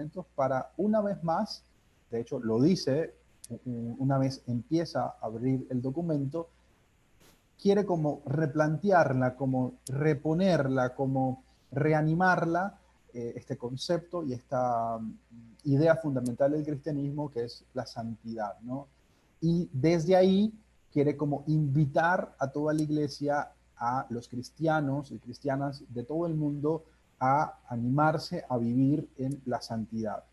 Mandamientos para una vez más, de hecho lo dice, una vez empieza a abrir el documento, quiere como replantearla, como reponerla, como reanimarla, este concepto y esta idea fundamental del cristianismo que es la santidad, ¿no? Y desde ahí quiere como invitar a toda la iglesia, a los cristianos y cristianas de todo el mundo a animarse a vivir en la santidad.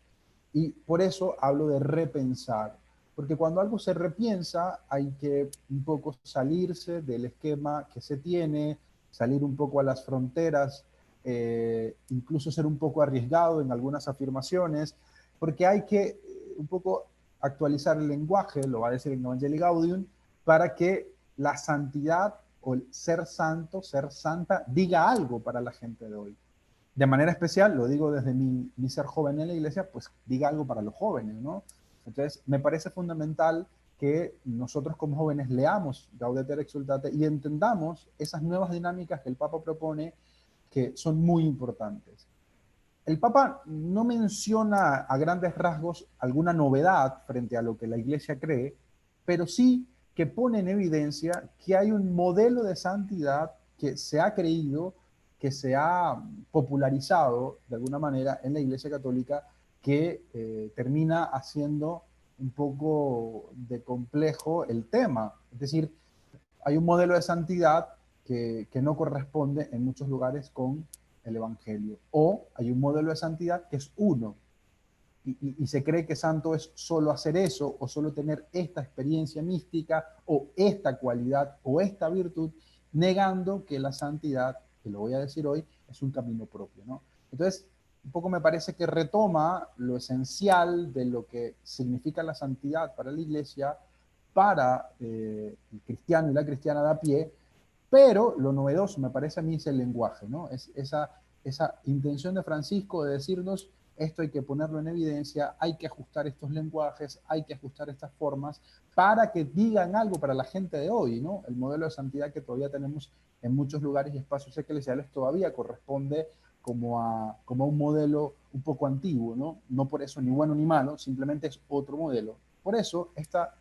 Y por eso hablo de repensar, porque cuando algo se repiensa hay que un poco salirse del esquema que se tiene, salir un poco a las fronteras, incluso ser un poco arriesgado en algunas afirmaciones, porque hay que un poco actualizar el lenguaje, lo va a decir en Evangelii Gaudium, para que la santidad o el ser santo, ser santa, diga algo para la gente de hoy. De manera especial, lo digo desde mi ser joven en la iglesia, pues diga algo para los jóvenes, ¿no? Entonces, me parece fundamental que nosotros como jóvenes leamos Gaudete et Exsultate y entendamos esas nuevas dinámicas que el Papa propone, que son muy importantes. El Papa no menciona a grandes rasgos alguna novedad frente a lo que la Iglesia cree, pero sí que pone en evidencia que hay un modelo de santidad que se ha creído, que se ha popularizado de alguna manera en la Iglesia Católica, que termina haciendo un poco de complejo el tema. Es decir, hay un modelo de santidad que no corresponde en muchos lugares con el Evangelio. O hay un modelo de santidad que es uno. Y se cree que santo es solo hacer eso, o solo tener esta experiencia mística, o esta cualidad, o esta virtud, negando que la santidad, que lo voy a decir hoy, es un camino propio, ¿no? Entonces, un poco me parece que retoma lo esencial de lo que significa la santidad para la Iglesia, para el cristiano y la cristiana de a pie, pero lo novedoso me parece a mí es el lenguaje, ¿no? Es esa intención de Francisco de decirnos esto hay que ponerlo en evidencia, hay que ajustar estos lenguajes, hay que ajustar estas formas para que digan algo para la gente de hoy, ¿no? El modelo de santidad que todavía tenemos en muchos lugares y espacios eclesiales todavía corresponde como a un modelo un poco antiguo, ¿no? No por eso ni bueno ni malo, simplemente es otro modelo. Por eso esta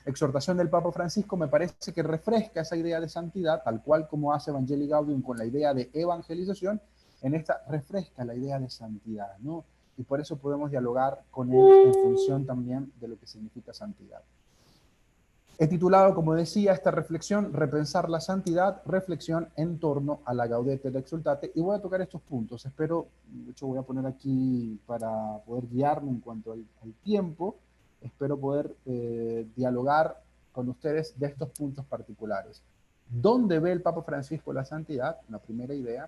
exhortación del Papa Francisco me parece que refresca esa idea de santidad, tal cual como hace Evangelii Gaudium con la idea de evangelización, en esta refresca la idea de santidad, ¿no? Y por eso podemos dialogar con él en función también de lo que significa santidad. He titulado, como decía, esta reflexión, Repensar la santidad, reflexión en torno a la Gaudete et Exsultate, y voy a tocar estos puntos. Espero, de hecho voy a poner aquí para poder guiarme en cuanto al tiempo, espero poder dialogar con ustedes de estos puntos particulares. ¿Dónde ve el Papa Francisco la santidad? Una primera idea.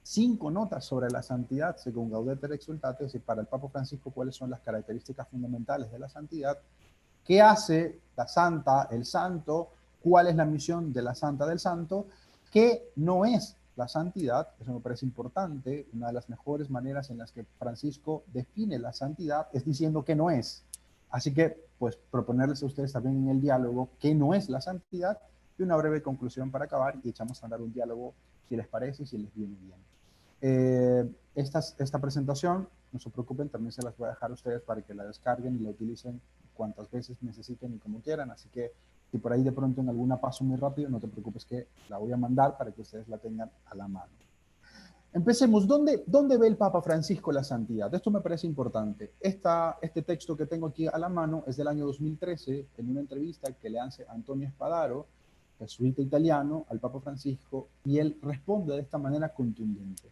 5 notas sobre la santidad según Gaudete et Exsultate, es decir, para el Papa Francisco, cuáles son las características fundamentales de la santidad. ¿Qué hace la santa, el santo? ¿Cuál es la misión de la santa del santo? ¿Qué no es la santidad? Eso me parece importante. Una de las mejores maneras en las que Francisco define la santidad es diciendo que no es. Así que, pues, proponerles a ustedes también en el diálogo qué no es la santidad y una breve conclusión para acabar y echamos a andar un diálogo si les parece y si les viene bien. Esta presentación, no se preocupen, también se las voy a dejar a ustedes para que la descarguen y la utilicen cuantas veces necesiten y como quieran, así que si por ahí de pronto en alguna paso muy rápido, no te preocupes que la voy a mandar para que ustedes la tengan a la mano. Empecemos. ¿Dónde ve el Papa Francisco la santidad? Esto me parece importante. Este texto que tengo aquí a la mano es del año 2013, en una entrevista que le hace Antonio Spadaro, jesuita italiano, al Papa Francisco, y él responde de esta manera contundente.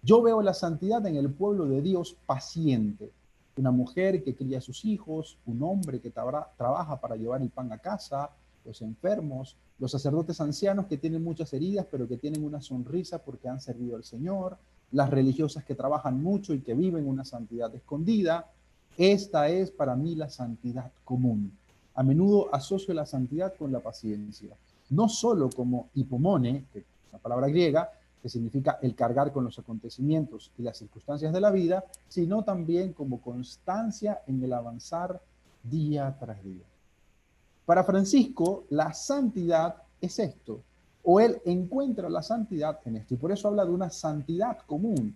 Yo veo la santidad en el pueblo de Dios paciente, una mujer que cría a sus hijos, un hombre que trabaja para llevar el pan a casa, los enfermos, los sacerdotes ancianos que tienen muchas heridas pero que tienen una sonrisa porque han servido al Señor, las religiosas que trabajan mucho y que viven una santidad escondida. Esta es para mí la santidad común. A menudo asocio la santidad con la paciencia, no solo como hipomone, que es una palabra griega, que significa el cargar con los acontecimientos y las circunstancias de la vida, sino también como constancia en el avanzar día tras día. Para Francisco, la santidad es esto, o él encuentra la santidad en esto, y por eso habla de una santidad común.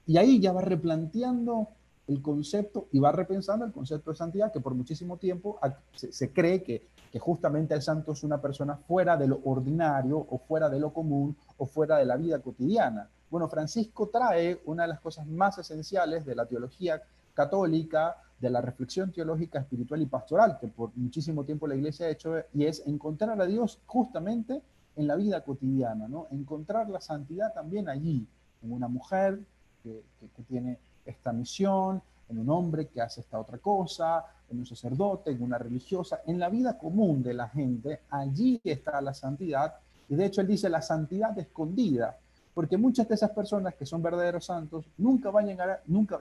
Y ahí ya va replanteando el concepto y va repensando el concepto de santidad, que por muchísimo tiempo se cree que justamente el santo es una persona fuera de lo ordinario o fuera de lo común o fuera de la vida cotidiana. Bueno, Francisco trae una de las cosas más esenciales de la teología católica, de la reflexión teológica, espiritual y pastoral, que por muchísimo tiempo la Iglesia ha hecho, y es encontrar a Dios justamente en la vida cotidiana, ¿no? Encontrar la santidad también allí, en una mujer que tiene esta misión, en un hombre que hace esta otra cosa, en un sacerdote, en una religiosa, en la vida común de la gente, allí está la santidad. Y de hecho él dice la santidad escondida, porque muchas de esas personas que son verdaderos santos nunca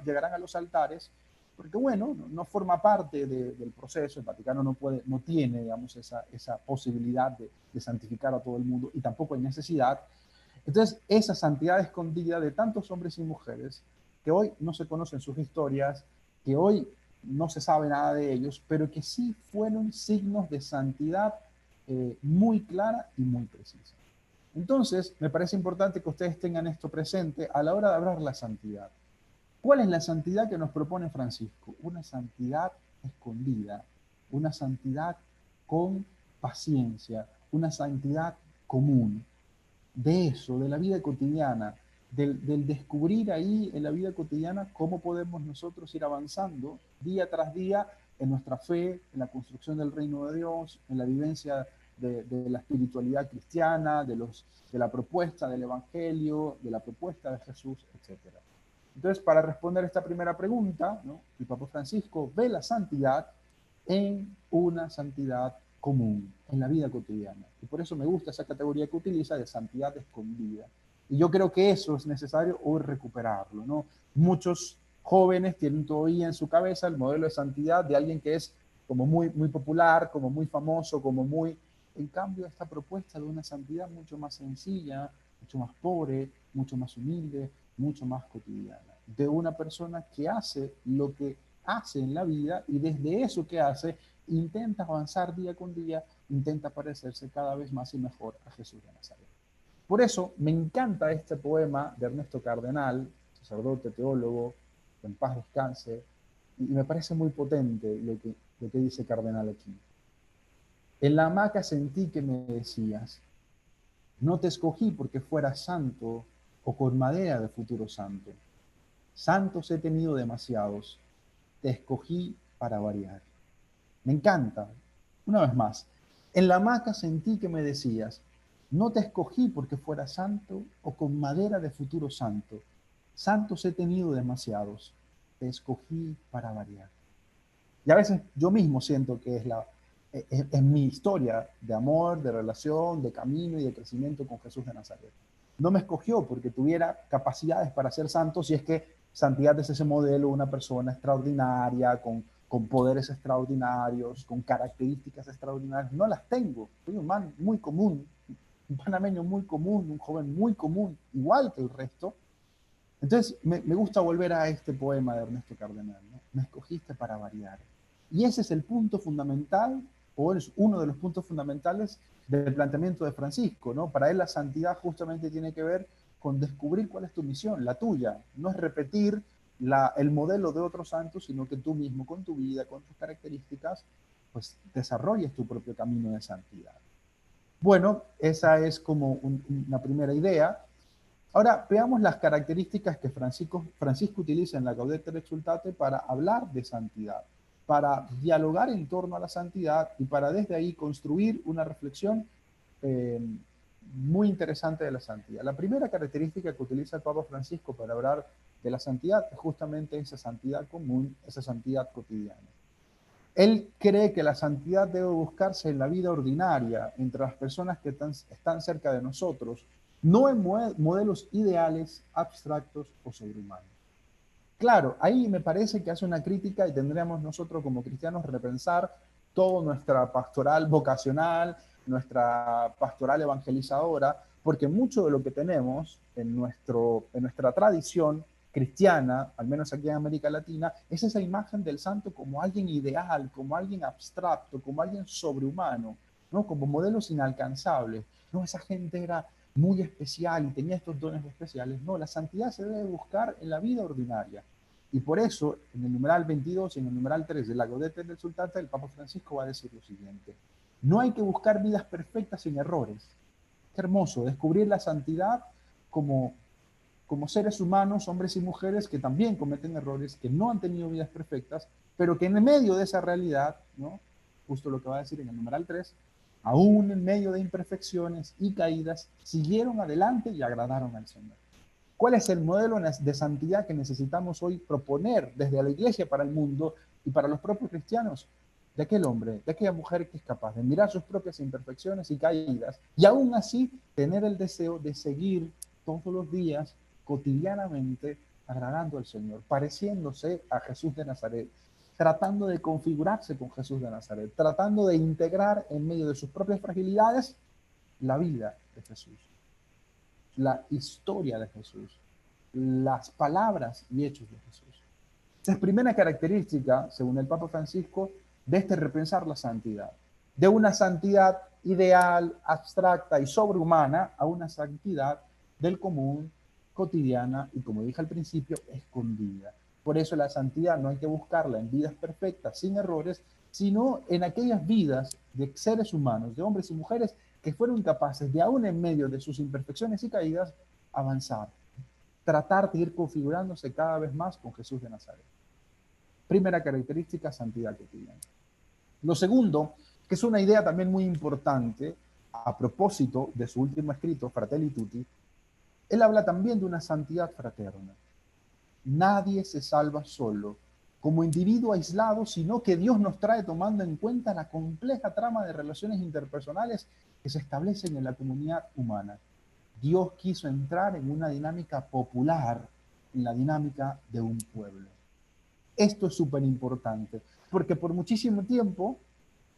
llegarán a los altares, porque bueno, no forma parte del proceso. El Vaticano no tiene, digamos, esa posibilidad de santificar a todo el mundo, y tampoco hay necesidad. Entonces, esa santidad escondida de tantos hombres y mujeres que hoy no se conocen sus historias, que hoy no se sabe nada de ellos, pero que sí fueron signos de santidad muy clara y muy precisa. Entonces, me parece importante que ustedes tengan esto presente a la hora de hablar la santidad. ¿Cuál es la santidad que nos propone Francisco? Una santidad escondida, una santidad con paciencia, una santidad común. De eso, de la vida cotidiana, del descubrir ahí en la vida cotidiana cómo podemos nosotros ir avanzando día tras día en nuestra fe, en la construcción del reino de Dios, en la vivencia de la espiritualidad cristiana, de la propuesta del Evangelio, de la propuesta de Jesús, etc. Entonces, para responder esta primera pregunta, ¿no?, el Papa Francisco ve la santidad en una santidad común, en la vida cotidiana. Y por eso me gusta esa categoría que utiliza de santidad escondida. Y yo creo que eso es necesario hoy recuperarlo, ¿no? Muchos jóvenes tienen todavía en su cabeza el modelo de santidad de alguien que es como muy popular, como muy famoso, como muy... En cambio, esta propuesta de una santidad mucho más sencilla, mucho más pobre, mucho más humilde, mucho más cotidiana. De una persona que hace lo que hace en la vida y desde eso que hace intenta avanzar día con día, intenta parecerse cada vez más y mejor a Jesús de Nazaret. Por eso me encanta este poema de Ernesto Cardenal, sacerdote, teólogo, que en paz descanse, y me parece muy potente lo que dice Cardenal aquí. En la hamaca sentí que me decías, no te escogí porque fueras santo o con madera de futuro santo. Santos he tenido demasiados, te escogí para variar. Me encanta. Una vez más, en la hamaca sentí que me decías, no te escogí porque fueras santo o con madera de futuro santo. Santos he tenido demasiados, te escogí para variar. Y a veces yo mismo siento que es mi historia de amor, de relación, de camino y de crecimiento con Jesús de Nazaret. No me escogió porque tuviera capacidades para ser santo, si es que santidad es ese modelo, una persona extraordinaria, con poderes extraordinarios, con características extraordinarias. No las tengo. Soy un man muy común, un panameño muy común, un joven muy común, igual que el resto. Entonces, me gusta volver a este poema de Ernesto Cardenal, ¿no? Me escogiste para variar. Y ese es el punto fundamental, o es uno de los puntos fundamentales del planteamiento de Francisco, ¿no? Para él la santidad justamente tiene que ver con descubrir cuál es tu misión, la tuya. No es repetir el modelo de otros santos, sino que tú mismo, con tu vida, con tus características, pues desarrolles tu propio camino de santidad. Bueno, esa es como una primera idea. Ahora, veamos las características que Francisco utiliza en la Gaudete et Exsultate para hablar de santidad, para dialogar en torno a la santidad y para desde ahí construir una reflexión eh, muy interesante de la santidad. La primera característica que utiliza el Papa Francisco para hablar de la santidad es justamente esa santidad común, esa santidad cotidiana. Él cree que la santidad debe buscarse en la vida ordinaria, entre las personas que están cerca de nosotros, no en modelos ideales, abstractos o sobrehumanos. Claro, ahí me parece que hace una crítica y tendríamos nosotros como cristianos repensar toda nuestra pastoral vocacional, nuestra pastoral evangelizadora, porque mucho de lo que tenemos en nuestra tradición cristiana, al menos aquí en América Latina, es esa imagen del santo como alguien ideal, como alguien abstracto, como alguien sobrehumano, ¿no? Como modelos inalcanzables. No, esa gente era muy especial y tenía estos dones especiales. No, la santidad se debe buscar en la vida ordinaria. Y por eso, en el numeral 22 y en el numeral 3 de la Gaudete del Sultata, el Papa Francisco va a decir lo siguiente: no hay que buscar vidas perfectas sin errores. Qué hermoso, descubrir la santidad como, como seres humanos, hombres y mujeres que también cometen errores, que no han tenido vidas perfectas, pero que en medio de esa realidad, ¿no? Justo lo que va a decir en el numeral 3, aún en medio de imperfecciones y caídas, siguieron adelante y agradaron al Señor. ¿Cuál es el modelo de santidad que necesitamos hoy proponer desde la Iglesia para el mundo y para los propios cristianos? De aquel hombre, de aquella mujer que es capaz de mirar sus propias imperfecciones y caídas y aún así tener el deseo de seguir todos los días, cotidianamente, agradando al Señor, pareciéndose a Jesús de Nazaret, tratando de configurarse con Jesús de Nazaret, tratando de integrar en medio de sus propias fragilidades la vida de Jesús, la historia de Jesús, las palabras y hechos de Jesús. Esa es primera característica, según el Papa Francisco, de este repensar la santidad. De una santidad ideal, abstracta y sobrehumana a una santidad del común, cotidiana y, como dije al principio, escondida. Por eso la santidad no hay que buscarla en vidas perfectas, sin errores, sino en aquellas vidas de seres humanos, de hombres y mujeres que fueron capaces de, aún en medio de sus imperfecciones y caídas, avanzar, tratar de ir configurándose cada vez más con Jesús de Nazaret. Primera característica, santidad cotidiana. Lo segundo, que es una idea también muy importante, a propósito de su último escrito, Fratelli Tutti, él habla también de una santidad fraterna. Nadie se salva solo, como individuo aislado, sino que Dios nos trae tomando en cuenta la compleja trama de relaciones interpersonales que se establecen en la comunidad humana. Dios quiso entrar en una dinámica popular, en la dinámica de un pueblo. Esto es súper importante, porque por muchísimo tiempo,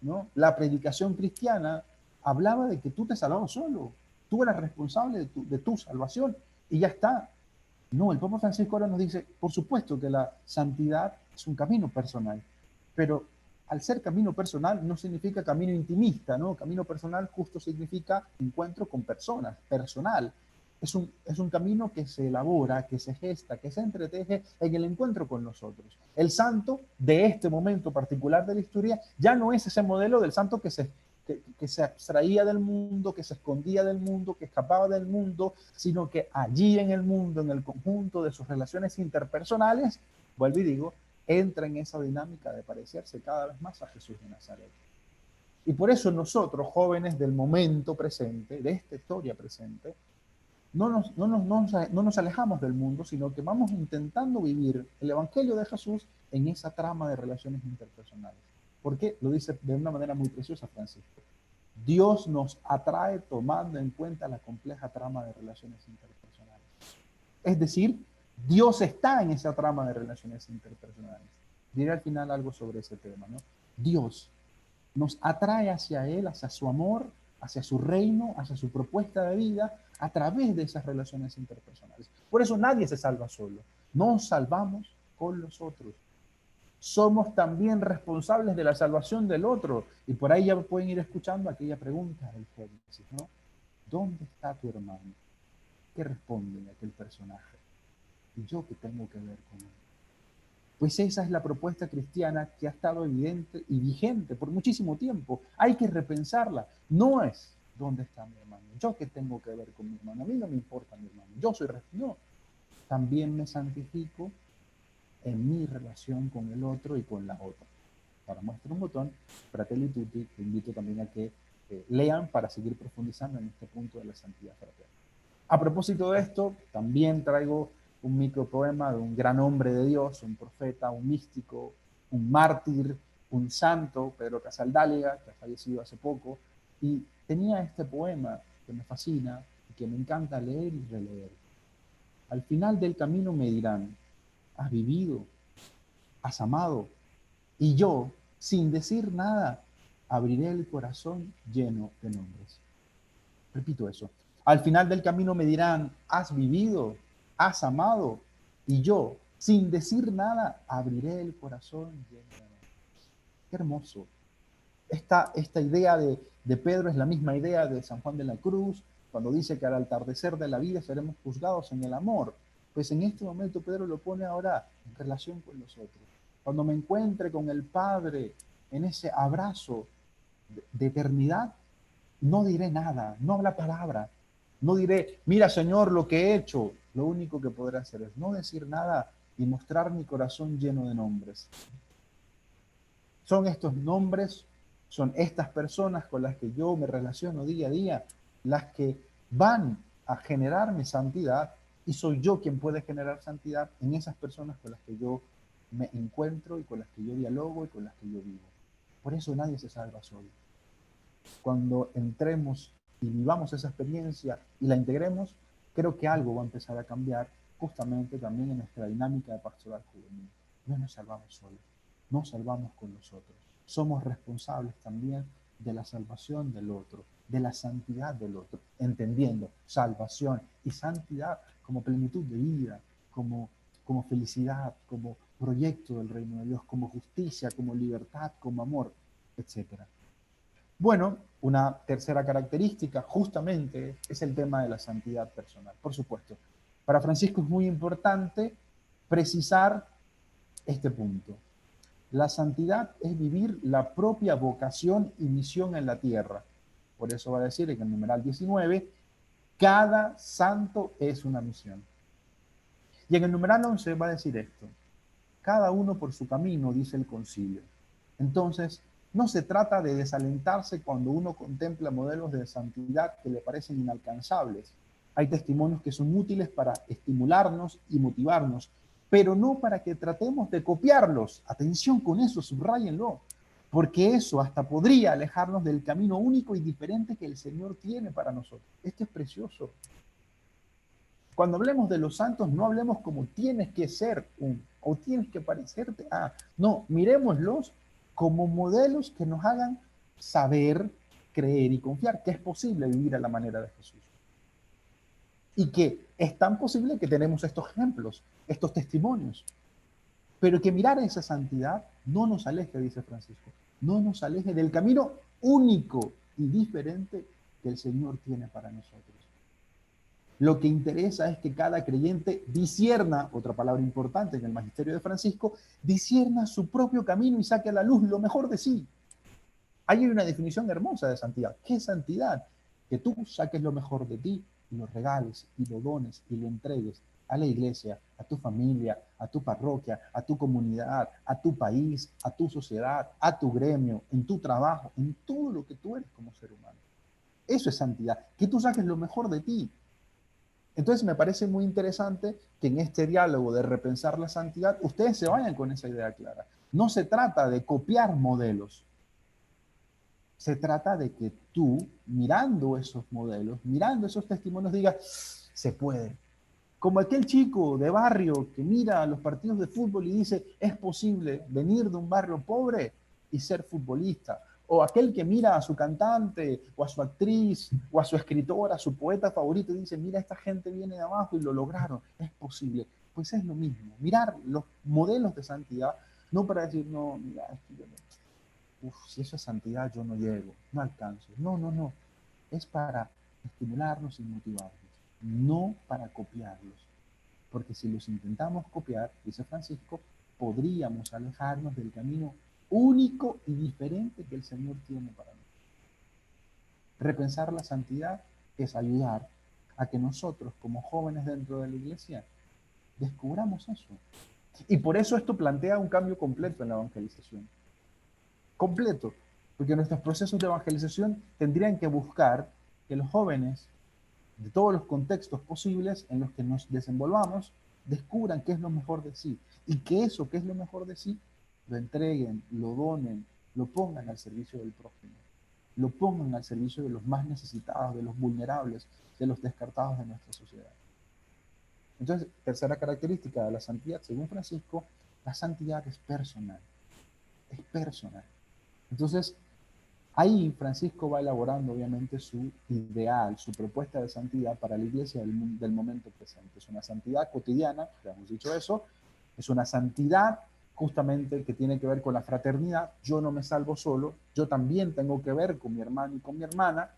¿no?, la predicación cristiana hablaba de que tú te salvabas solo, tú eras responsable de tu salvación y ya está. No, el Papa Francisco ahora nos dice, por supuesto que la santidad es un camino personal, pero al ser camino personal no significa camino intimista, ¿no? Camino personal justo significa encuentro con personas, personal. Es un camino que se elabora, que se gesta, que se entreteje en el encuentro con nosotros. El santo de este momento particular de la historia ya no es ese modelo del santo que se abstraía del mundo, que se escondía del mundo, que escapaba del mundo, sino que allí en el mundo, en el conjunto de sus relaciones interpersonales, vuelvo y digo, entra en esa dinámica de parecerse cada vez más a Jesús de Nazaret. Y por eso nosotros, jóvenes del momento presente, de esta historia presente, no nos alejamos del mundo, sino que vamos intentando vivir el Evangelio de Jesús en esa trama de relaciones interpersonales. Porque lo dice de una manera muy preciosa Francisco. Dios nos atrae tomando en cuenta la compleja trama de relaciones interpersonales. Es decir, Dios está en esa trama de relaciones interpersonales. Diré al final algo sobre ese tema, ¿no? Dios nos atrae hacia Él, hacia su amor, hacia su reino, hacia su propuesta de vida, a través de esas relaciones interpersonales. Por eso nadie se salva solo. Nos salvamos con los otros. Somos también responsables de la salvación del otro. Y por ahí ya pueden ir escuchando aquella pregunta del Génesis, ¿no? ¿Dónde está tu hermano? ¿Qué responde aquel personaje? ¿Y yo qué tengo que ver con él? Pues esa es la propuesta cristiana que ha estado evidente y vigente por muchísimo tiempo. Hay que repensarla. No es ¿dónde está mi hermano? ¿Yo qué tengo que ver con mi hermano? A mí no me importa mi hermano. Yo soy... No. También me santifico en mi relación con el otro y con la otra. Para muestra un botón, Fratelli Tutti, te invito también a que lean para seguir profundizando en este punto de la santidad fraterna. A propósito de esto, también traigo un micropoema de un gran hombre de Dios, un profeta, un místico, un mártir, un santo, Pedro Casaldáliga, que ha fallecido hace poco, y tenía este poema que me fascina y que me encanta leer y releer. Al final del camino me dirán, has vivido, has amado, y yo, sin decir nada, abriré el corazón lleno de nombres. Repito eso. Al final del camino me dirán, has vivido, has amado, y yo, sin decir nada, abriré el corazón lleno de nombres. Qué hermoso. Esta idea de Pedro es la misma idea de San Juan de la Cruz, cuando dice que al atardecer de la vida seremos juzgados en el amor. Pues en este momento Pedro lo pone ahora en relación con los otros. Cuando me encuentre con el Padre en ese abrazo de eternidad, no diré nada, no habla palabra, no diré, mira Señor lo que he hecho. Lo único que podré hacer es no decir nada y mostrar mi corazón lleno de nombres. Son estos nombres, son estas personas con las que yo me relaciono día a día, las que van a generar mi santidad, y soy yo quien puede generar santidad en esas personas con las que yo me encuentro y con las que yo dialogo y con las que yo vivo. Por eso nadie se salva solo. Cuando entremos y vivamos esa experiencia y la integremos, creo que algo va a empezar a cambiar justamente también en nuestra dinámica de pastoral juvenil. No nos salvamos solos, nos salvamos con los otros. Somos responsables también de la salvación del otro, de la santidad del otro, entendiendo salvación y santidad como plenitud de vida, como felicidad, como proyecto del reino de Dios, como justicia, como libertad, como amor, etc. Bueno, una tercera característica justamente es el tema de la santidad personal. Por supuesto, para Francisco es muy importante precisar este punto. La santidad es vivir la propia vocación y misión en la tierra. Por eso va a decir en el numeral 19, cada santo es una misión. Y en el numeral 11 va a decir esto, cada uno por su camino, dice el concilio. Entonces, no se trata de desalentarse cuando uno contempla modelos de santidad que le parecen inalcanzables. Hay testimonios que son útiles para estimularnos y motivarnos, pero no para que tratemos de copiarlos. Atención con eso, subrayenlo, porque eso hasta podría alejarnos del camino único y diferente que el Señor tiene para nosotros. Esto es precioso. Cuando hablemos de los santos, no hablemos como tienes que ser o tienes que parecerte a. No, miremoslos como modelos que nos hagan saber, creer y confiar que es posible vivir a la manera de Jesús. Y que es tan posible que tenemos estos ejemplos, estos testimonios. Pero que mirar esa santidad no nos aleje, dice Francisco, no nos aleje del camino único y diferente que el Señor tiene para nosotros. Lo que interesa es que cada creyente discierna, otra palabra importante en el magisterio de Francisco, discierna su propio camino y saque a la luz lo mejor de sí. Hay una definición hermosa de santidad. ¿Qué es santidad? Que tú saques lo mejor de ti y lo regales y lo dones y lo entregues a la iglesia, a tu familia, a tu parroquia, a tu comunidad, a tu país, a tu sociedad, a tu gremio, en tu trabajo, en todo lo que tú eres como ser humano. Eso es santidad, que tú saques lo mejor de ti. Entonces me parece muy interesante que en este diálogo de repensar la santidad, ustedes se vayan con esa idea clara. No se trata de copiar modelos, se trata de que tú, mirando esos modelos, mirando esos testimonios, digas, se puede. Como aquel chico de barrio que mira los partidos de fútbol y dice, es posible venir de un barrio pobre y ser futbolista. O aquel que mira a su cantante, o a su actriz, o a su escritora, a su poeta favorito, y dice, mira, esta gente viene de abajo y lo lograron, es posible. Pues es lo mismo, mirar los modelos de santidad, no para decir, no, mira, es que yo no, si eso es santidad, yo no llego, no alcanzo. No, no, no. Es para estimularnos y motivarnos, no para copiarlos. Porque si los intentamos copiar, dice Francisco, podríamos alejarnos del camino único y diferente que el Señor tiene para nosotros. Repensar la santidad es ayudar a que nosotros, como jóvenes dentro de la iglesia, descubramos eso. Y por eso esto plantea un cambio completo en la evangelización. Completo. Porque nuestros procesos de evangelización tendrían que buscar que los jóvenes, de todos los contextos posibles en los que nos desenvolvamos, descubran qué es lo mejor de sí. Y que eso que es lo mejor de sí, lo entreguen, lo donen, lo pongan al servicio del prójimo. Lo pongan al servicio de los más necesitados, de los vulnerables, de los descartados de nuestra sociedad. Entonces, tercera característica de la santidad, según Francisco, la santidad es personal. Es personal. Entonces, ahí Francisco va elaborando obviamente su ideal, su propuesta de santidad para la iglesia del momento presente. Es una santidad cotidiana, ya hemos dicho eso, es una santidad justamente que tiene que ver con la fraternidad. Yo no me salvo solo, yo también tengo que ver con mi hermano y con mi hermana,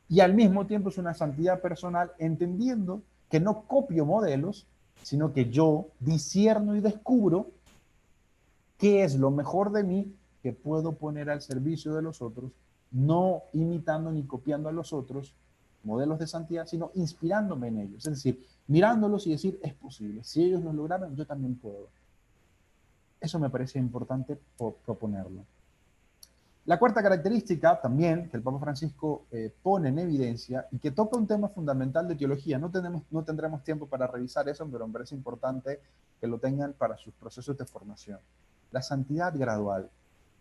y al mismo tiempo es una santidad personal, entendiendo que no copio modelos, sino que yo discierno y descubro qué es lo mejor de mí que puedo poner al servicio de los otros, no imitando ni copiando a los otros modelos de santidad, sino inspirándome en ellos. Es decir, mirándolos y decir, es posible. Si ellos lo lograron, yo también puedo. Eso me parece importante proponerlo. La cuarta característica también que el Papa Francisco pone en evidencia y que toca un tema fundamental de teología, no tendremos tiempo para revisar eso, pero me parece importante que lo tengan para sus procesos de formación. La santidad gradual.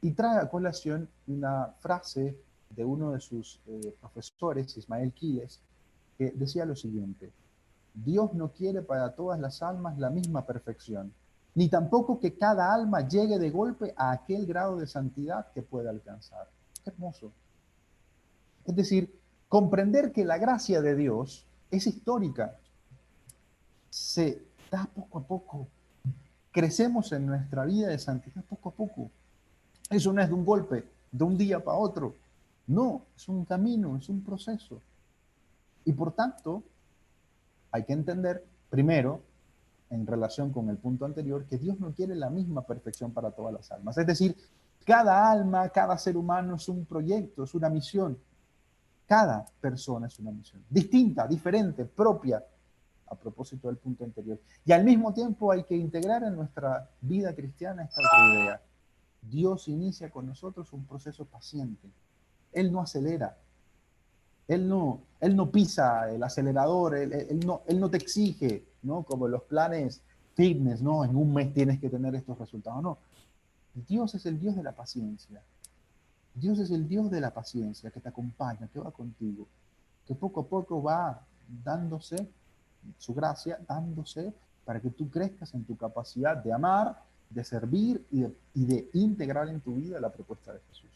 Y trae a colación una frase de uno de sus profesores, Ismael Quiles, que decía lo siguiente: Dios no quiere para todas las almas la misma perfección, ni tampoco que cada alma llegue de golpe a aquel grado de santidad que pueda alcanzar. Qué hermoso. Es decir, comprender que la gracia de Dios es histórica, se da poco a poco. Crecemos en nuestra vida de santidad poco a poco. Eso no es de un golpe, de un día para otro. No, es un camino, es un proceso. Y por tanto, hay que entender, primero, en relación con el punto anterior, que Dios no quiere la misma perfección para todas las almas. Es decir, cada alma, cada ser humano es un proyecto, es una misión. Cada persona es una misión, distinta, diferente, propia, a propósito del punto anterior. Y al mismo tiempo hay que integrar en nuestra vida cristiana esta otra idea. Dios inicia con nosotros un proceso paciente. Él no acelera, él no pisa el acelerador, él no te exige, ¿no? Como los planes fitness, ¿no? En un mes tienes que tener estos resultados, no. Dios es el Dios de la paciencia. Dios es el Dios de la paciencia, que te acompaña, que va contigo, que poco a poco va dándose su gracia, dándose para que tú crezcas en tu capacidad de amar, de servir y de integrar en tu vida la propuesta de Jesús.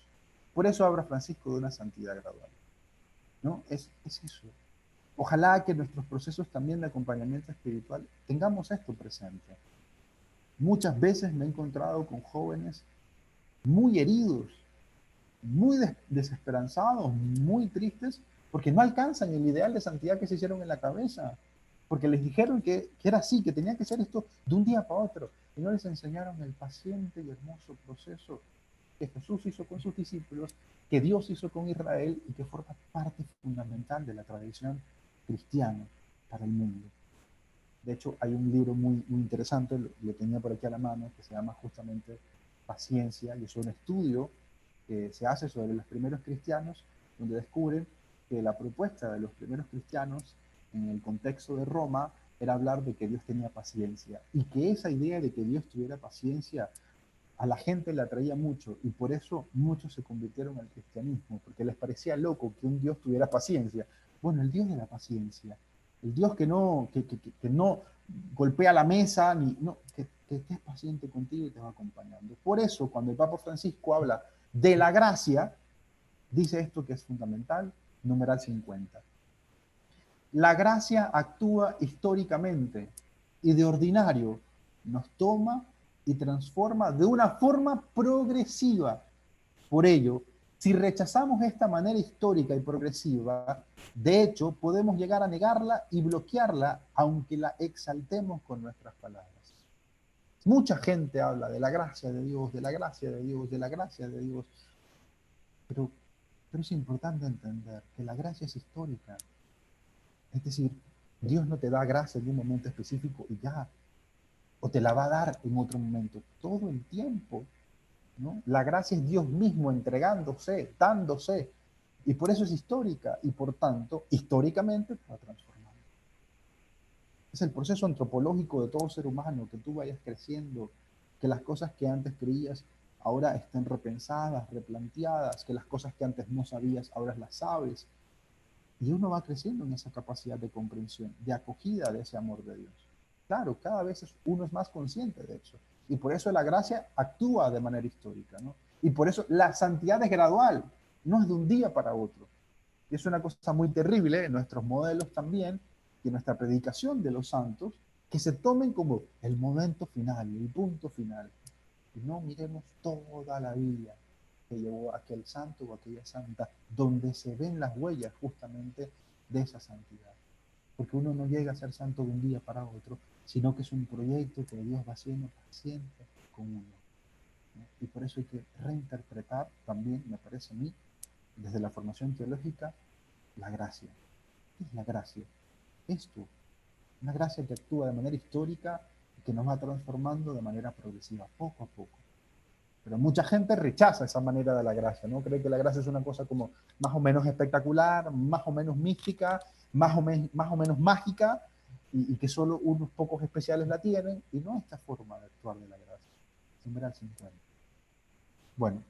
Por eso habla Francisco de una santidad gradual, ¿no? Es eso. Ojalá que nuestros procesos también de acompañamiento espiritual tengamos esto presente. Muchas veces me he encontrado con jóvenes muy heridos, muy desesperanzados, muy tristes, porque no alcanzan el ideal de santidad que se hicieron en la cabeza, porque les dijeron que era así, que tenía que ser esto de un día para otro, y no les enseñaron el paciente y hermoso proceso que Jesús hizo con sus discípulos, que Dios hizo con Israel y que forma parte fundamental de la tradición cristiana para el mundo. De hecho, hay un libro muy interesante, lo tenía por aquí a la mano, que se llama justamente Paciencia, y es un estudio que se hace sobre los primeros cristianos, donde descubren que la propuesta de los primeros cristianos en el contexto de Roma era hablar de que Dios tenía paciencia, y que esa idea de que Dios tuviera paciencia a la gente le atraía mucho, y por eso muchos se convirtieron al cristianismo, porque les parecía loco que un Dios tuviera paciencia. Bueno, el Dios de la paciencia, el Dios que no golpea la mesa, ni, no, que es paciente contigo y te va acompañando. Por eso, cuando el Papa Francisco habla de la gracia, dice esto que es fundamental, numeral 50. La gracia actúa históricamente y de ordinario nos toma y transforma de una forma progresiva. Por ello, si rechazamos esta manera histórica y progresiva, de hecho, podemos llegar a negarla y bloquearla, aunque la exaltemos con nuestras palabras. Mucha gente habla de la gracia de Dios, de la gracia de Dios, de la gracia de Dios, pero, pero es importante entender que la gracia es histórica. Es decir, Dios no te da gracia en un momento específico y ya, o te la va a dar en otro momento, todo el tiempo, ¿no? La gracia es Dios mismo entregándose, dándose, y por eso es histórica, y por tanto, históricamente te va transformando. Es el proceso antropológico de todo ser humano, que tú vayas creciendo, que las cosas que antes creías ahora estén repensadas, replanteadas, que las cosas que antes no sabías ahora las sabes, y uno va creciendo en esa capacidad de comprensión, de acogida de ese amor de Dios. Claro, cada vez uno es más consciente de eso. Y por eso la gracia actúa de manera histórica, ¿no? Y por eso la santidad es gradual, no es de un día para otro. Y es una cosa muy terrible en nuestros modelos también, y en nuestra predicación de los santos, que se tomen como el momento final, el punto final. Y no miremos toda la vida que llevó aquel santo o aquella santa, donde se ven las huellas justamente de esa santidad. porque uno no llega a ser santo de un día para otro, sino que es un proyecto que Dios va haciendo paciente con uno, ¿no? Y por eso hay que reinterpretar también, me parece a mí, desde la formación teológica, la gracia. ¿Qué es la gracia? Esto, una gracia que actúa de manera histórica y que nos va transformando de manera progresiva, poco a poco. Pero mucha gente rechaza esa manera de la gracia, ¿no? Cree que la gracia es una cosa como más o menos espectacular, más o menos mística, más o menos mágica, y que solo unos pocos especiales la tienen, y no esta forma de actuar de la gracia. Simbrar 50. Bueno,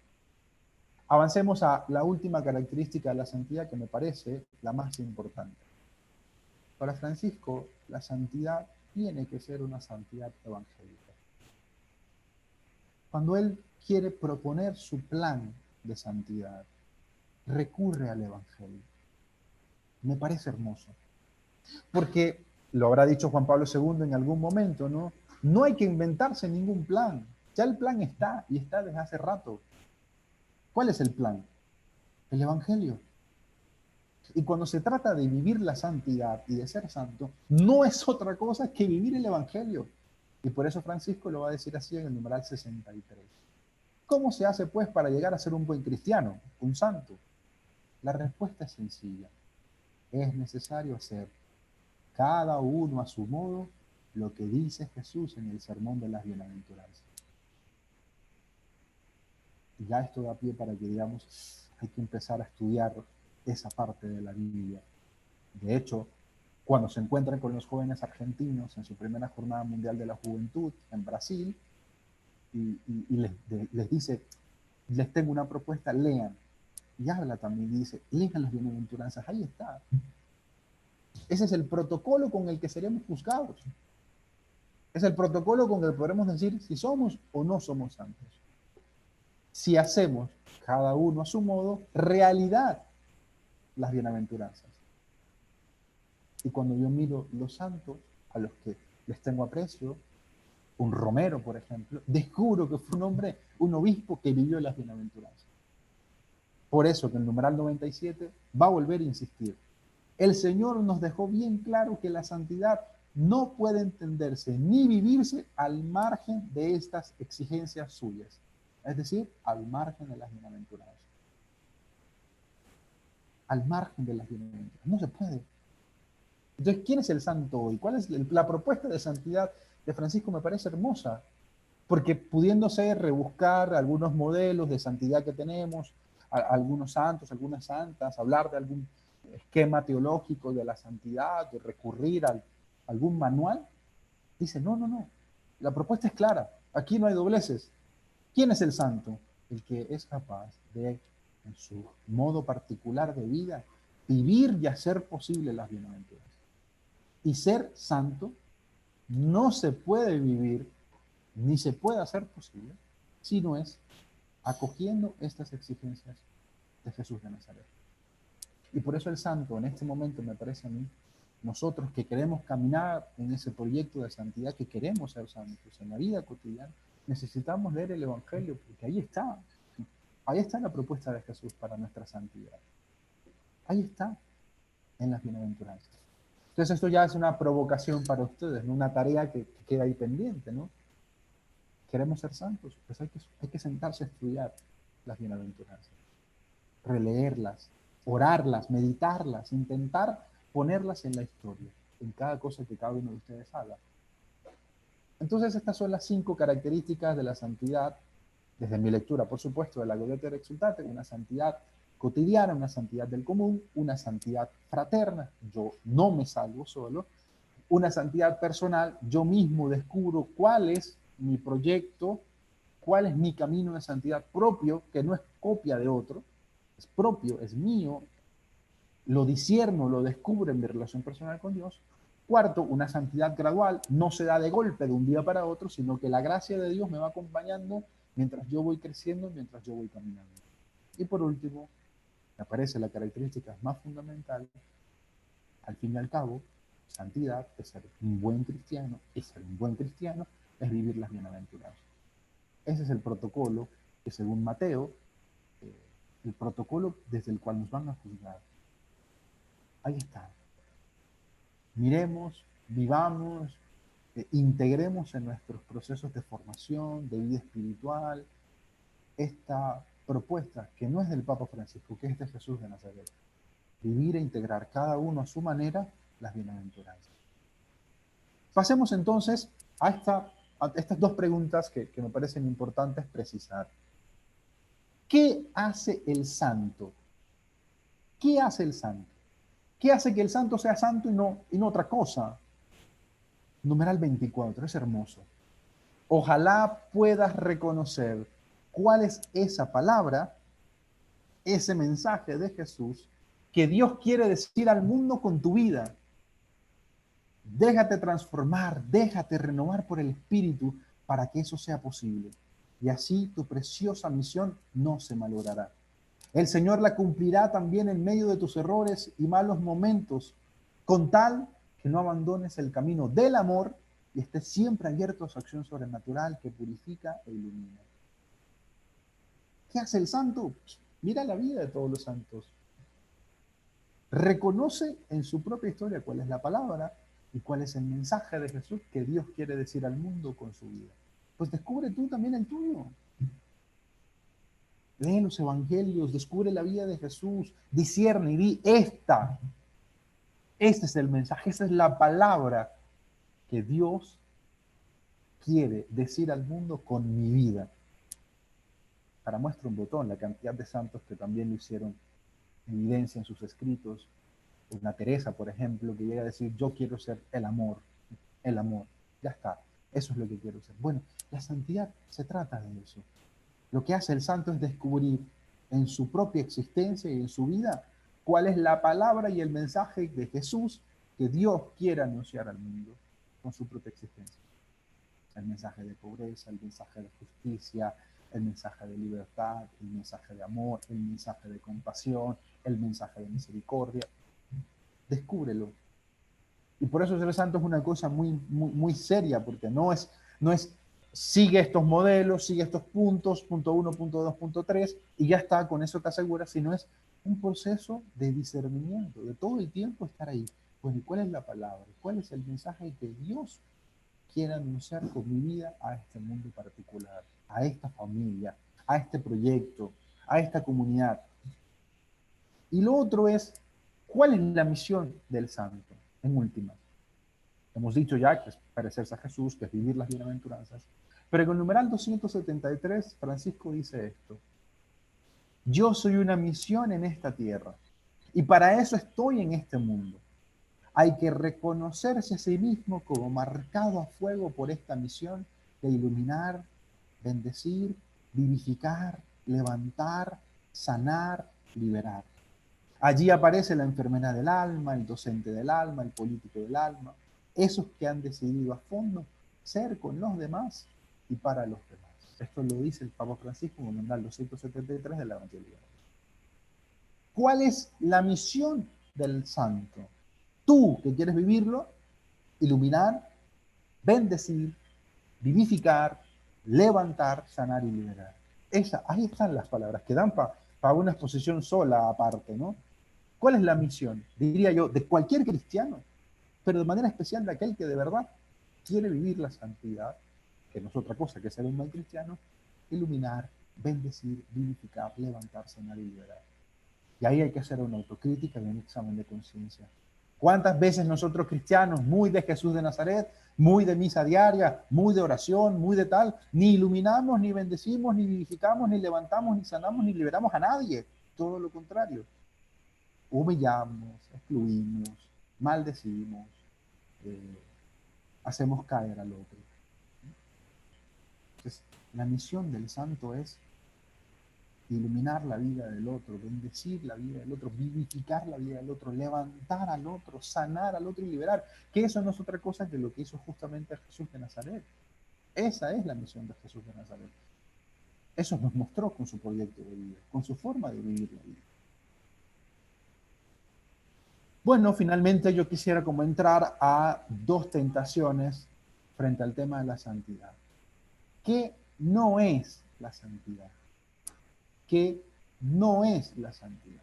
avancemos a la última característica de la santidad que me parece la más importante. Para Francisco, la santidad tiene que ser una santidad evangélica. Cuando él quiere proponer su plan de santidad, recurre al Evangelio. Me parece hermoso. Porque, lo habrá dicho Juan Pablo II en algún momento, ¿no? No hay que inventarse ningún plan. Ya el plan está, y está desde hace rato. ¿Cuál es el plan? El Evangelio. Y cuando se trata de vivir la santidad y de ser santo, no es otra cosa que vivir el Evangelio. Y por eso Francisco lo va a decir así en el numeral 63. ¿Cómo se hace, pues, para llegar a ser un buen cristiano, un santo? La respuesta es sencilla. Es necesario hacer, cada uno a su modo, lo que dice Jesús en el Sermón de las Bienaventuranzas. Y ya esto da pie para que digamos, hay que empezar a estudiar esa parte de la Biblia. De hecho, cuando se encuentran con los jóvenes argentinos en su primera jornada mundial de la juventud en Brasil, y les dice, les tengo una propuesta, lean. Y habla también y dice, lean las bienaventuranzas, ahí está. Ese es el protocolo con el que seremos juzgados. Es el protocolo con el que podremos decir si somos o no somos santos. Si hacemos, cada uno a su modo, realidad las bienaventuranzas. Y cuando yo miro los santos, a los que les tengo aprecio, un Romero, por ejemplo, descubro que fue un hombre, un obispo que vivió las bienaventuranzas. Por eso que el numeral 97 va a volver a insistir. El Señor nos dejó bien claro que la santidad no puede entenderse ni vivirse al margen de estas exigencias suyas, es decir, al margen de las bienaventuranzas. Al margen de las bienaventuranzas. No se puede. Entonces, ¿quién es el santo hoy? ¿Cuál es la propuesta de santidad de Francisco? Me parece hermosa, porque pudiéndose rebuscar algunos modelos de santidad que tenemos, algunos santos, algunas santas, hablar de algún esquema teológico de la santidad, de recurrir a algún manual, dice, no, no, no, la propuesta es clara, aquí no hay dobleces. ¿Quién es el santo? El que es capaz de, en su modo particular de vida, vivir y hacer posible las bienaventuranzas. Y ser santo no se puede vivir ni se puede hacer posible si no es acogiendo estas exigencias de Jesús de Nazaret. Y por eso el santo en este momento, me parece a mí, nosotros que queremos caminar en ese proyecto de santidad, que queremos ser santos en la vida cotidiana, necesitamos leer el Evangelio, porque ahí está la propuesta de Jesús para nuestra santidad. Ahí está, en las bienaventuranzas. Entonces esto ya es una provocación para ustedes, ¿no? Una tarea que queda ahí pendiente, ¿no? Queremos ser santos, pues hay que sentarse a estudiar las bienaventuranzas, releerlas, orarlas, meditarlas, intentar ponerlas en la historia, en cada cosa que cada uno de ustedes haga. Entonces estas son las 5 características de la santidad, desde mi lectura, por supuesto, de la Gaudete et Exsultate, una santidad cotidiana, una santidad del común, una santidad fraterna, yo no me salvo solo, una santidad personal, yo mismo descubro cuál es mi proyecto, cuál es mi camino de santidad propio, que no es copia de otro, es propio, es mío, lo discierno, lo descubro en mi relación personal con Dios. Cuarto, una santidad gradual, no se da de golpe de un día para otro, sino que la gracia de Dios me va acompañando mientras yo voy creciendo, mientras yo voy caminando. Y por último, me aparece la característica más fundamental, al fin y al cabo, santidad es ser un buen cristiano, y ser un buen cristiano es vivir las bienaventuranzas. Ese es el protocolo que, según Mateo, el protocolo desde el cual nos van a juzgar. Ahí está. miremos, vivamos, integremos en nuestros procesos de formación, de vida espiritual, esta propuesta que no es del Papa Francisco, que es de Jesús de Nazaret. Vivir e integrar cada uno a su manera las bienaventuranzas. Pasemos entonces a estas dos preguntas que me parecen importantes precisar. ¿Qué hace el santo? ¿Qué hace el santo? ¿Qué hace que el santo sea santo y no otra cosa? Numeral 24, es hermoso. Ojalá puedas reconocer cuál es esa palabra, ese mensaje de Jesús que Dios quiere decir al mundo con tu vida. Déjate transformar, déjate renovar por el Espíritu para que eso sea posible. Y así tu preciosa misión no se malogrará. El Señor la cumplirá también en medio de tus errores y malos momentos, con tal que no abandones el camino del amor y estés siempre abierto a su acción sobrenatural que purifica e ilumina. ¿Qué hace el santo? Mira la vida de todos los santos. Reconoce en su propia historia cuál es la palabra y cuál es el mensaje de Jesús que Dios quiere decir al mundo con su vida. Pues descubre tú también el tuyo. Lee los evangelios, descubre la vida de Jesús, discierne y di, este es el mensaje, esta es la palabra que Dios quiere decir al mundo con mi vida. Para muestra un botón, la cantidad de santos que también lo hicieron evidencia en sus escritos. Una Teresa, por ejemplo, que llega a decir, yo quiero ser el amor, ya está, eso es lo que quiero ser. Bueno, la santidad se trata de eso. Lo que hace el santo es descubrir en su propia existencia y en su vida cuál es la palabra y el mensaje de Jesús que Dios quiere anunciar al mundo con su propia existencia. El mensaje de pobreza, el mensaje de justicia, el mensaje de libertad, el mensaje de amor, el mensaje de compasión, el mensaje de misericordia. Descúbrelo. Y por eso ser santo es una cosa muy seria, porque no es sigue estos modelos, sigue estos puntos, punto 1, punto 2, punto 3, y ya está, con eso te aseguras, sino es un proceso de discernimiento, de todo el tiempo estar ahí. Bueno, ¿y cuál es la palabra? ¿Cuál es el mensaje que Dios quiere anunciar con mi vida a este mundo particular, a esta familia, a este proyecto, a esta comunidad? Y lo otro es, ¿cuál es la misión del santo? En última, hemos dicho ya que es parecerse a Jesús, que es vivir las bienaventuranzas, pero en el numeral 273, Francisco dice esto: yo soy una misión en esta tierra, y para eso estoy en este mundo. Hay que reconocerse a sí mismo como marcado a fuego por esta misión de iluminar, bendecir, vivificar, levantar, sanar, liberar. Allí aparece la enfermera del alma, el docente del alma, el político del alma, esos que han decidido a fondo ser con los demás y para los demás. Esto lo dice el Papa Francisco en el numeral 273 del Evangelio. ¿Cuál es la misión del santo? Tú que quieres vivirlo, iluminar, bendecir, vivificar, levantar, sanar y liberar. Ahí están las palabras que dan para una exposición sola aparte, ¿no? ¿Cuál es la misión? Diría yo, de cualquier cristiano, pero de manera especial de aquel que de verdad quiere vivir la santidad, que no es otra cosa que ser un buen cristiano, iluminar, bendecir, vivificar, levantar, sanar y liberar. Y ahí hay que hacer una autocrítica y un examen de conciencia. ¿Cuántas veces nosotros cristianos, muy de Jesús de Nazaret, muy de misa diaria, muy de oración, muy de tal, ni iluminamos, ni bendecimos, ni vivificamos, ni levantamos, ni sanamos, ni liberamos a nadie? Todo lo contrario. Humillamos, excluimos, maldecimos, hacemos caer al otro. Entonces, la misión del santo es iluminar la vida del otro, bendecir la vida del otro, vivificar la vida del otro, levantar al otro, sanar al otro y liberar. Que eso no es otra cosa que lo que hizo justamente Jesús de Nazaret. Esa es la misión de Jesús de Nazaret. Eso nos mostró con su proyecto de vida, con su forma de vivir la vida. Bueno, finalmente yo quisiera como entrar a dos tentaciones frente al tema de la santidad. ¿Qué no es la santidad? ¿Qué no es la santidad?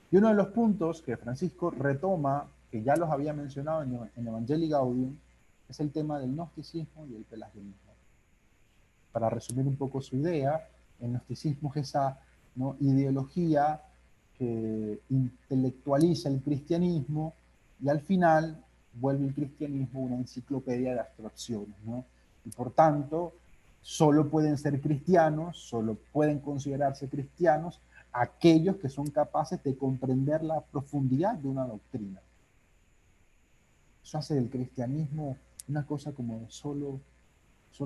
Y uno de los puntos que Francisco retoma que ya los había mencionado en Evangelii Gaudium, es el tema del gnosticismo y el pelagianismo. Para resumir un poco su idea, el gnosticismo es esa, ¿no?, ideología que intelectualiza el cristianismo y al final vuelve el cristianismo una enciclopedia de abstracciones, ¿no? Y por tanto, solo pueden ser cristianos, solo pueden considerarse cristianos aquellos que son capaces de comprender la profundidad de una doctrina. Eso hace del cristianismo una cosa como de solo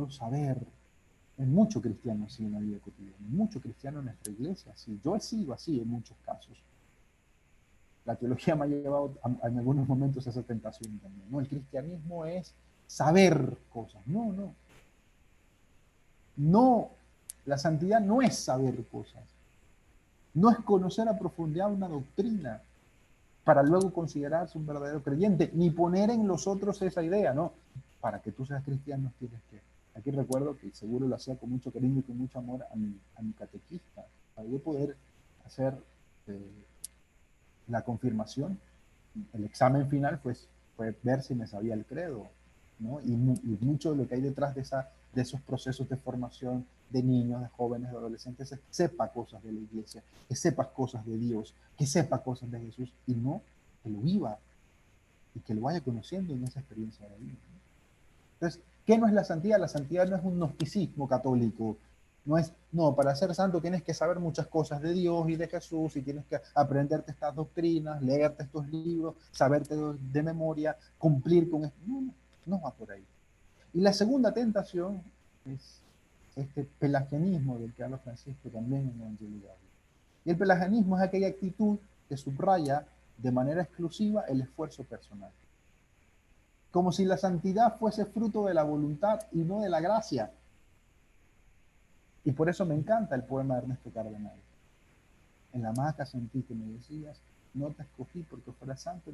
saber. Hay mucho cristiano así en la vida cotidiana, mucho cristiano en nuestra iglesia, así. Yo he sido así en muchos casos. La teología me ha llevado en algunos momentos a esa tentación también, ¿no? El cristianismo es saber cosas. No, no. No, la santidad no es saber cosas. No es conocer a profundidad una doctrina para luego considerarse un verdadero creyente, ni poner en los otros esa idea, ¿no? Para que tú seas cristiano tienes que... Aquí recuerdo que seguro lo hacía con mucho cariño y con mucho amor a mi catequista, para yo poder hacer la confirmación. El examen final pues, fue ver si me sabía el credo, ¿no? Y mucho de lo que hay detrás de esos procesos de formación de niños, de jóvenes, de adolescentes, es que sepa cosas de la iglesia, que sepa cosas de Dios, que sepa cosas de Jesús, y no que lo viva y que lo vaya conociendo en esa experiencia de la vida, ¿no? Entonces, ¿qué no es la santidad? La santidad no es un gnosticismo católico. No, para ser santo tienes que saber muchas cosas de Dios y de Jesús, y tienes que aprenderte estas doctrinas, leerte estos libros, saberte de memoria, cumplir con esto. No, no, no va por ahí. Y la segunda tentación es este pelagianismo del que habla Francisco también en el Evangelio. Y el pelagianismo es aquella actitud que subraya de manera exclusiva el esfuerzo personal. Como si la santidad fuese fruto de la voluntad y no de la gracia. Y por eso me encanta el poema de Ernesto Cardenal. En la hamaca sentí que me decías, no te escogí porque fuera santo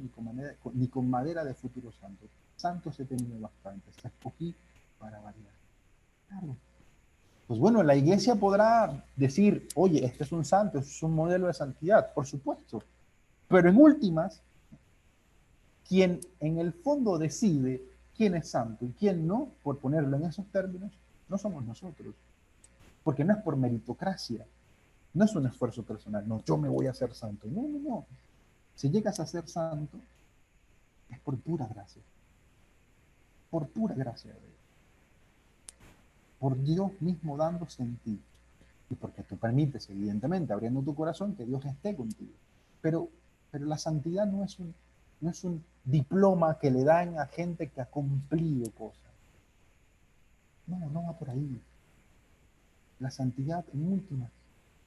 ni con madera de futuro santo. Santos he tenido bastantes, te escogí para variar. Claro. Pues bueno, la iglesia podrá decir, oye, este es un santo, este es un modelo de santidad, por supuesto. Pero en últimas, quien en el fondo decide quién es santo y quién no, por ponerlo en esos términos, no somos nosotros. Porque no es por meritocracia, no es un esfuerzo personal, no, yo me voy a hacer santo. No, no, no. Si llegas a ser santo, es por pura gracia. Por pura gracia de Dios. Por Dios mismo dándose en ti. Y porque tú permites, evidentemente, abriendo tu corazón, que Dios esté contigo. Pero la santidad no es un diploma que le dan a gente que ha cumplido cosas. No, no va por ahí. La santidad, en última,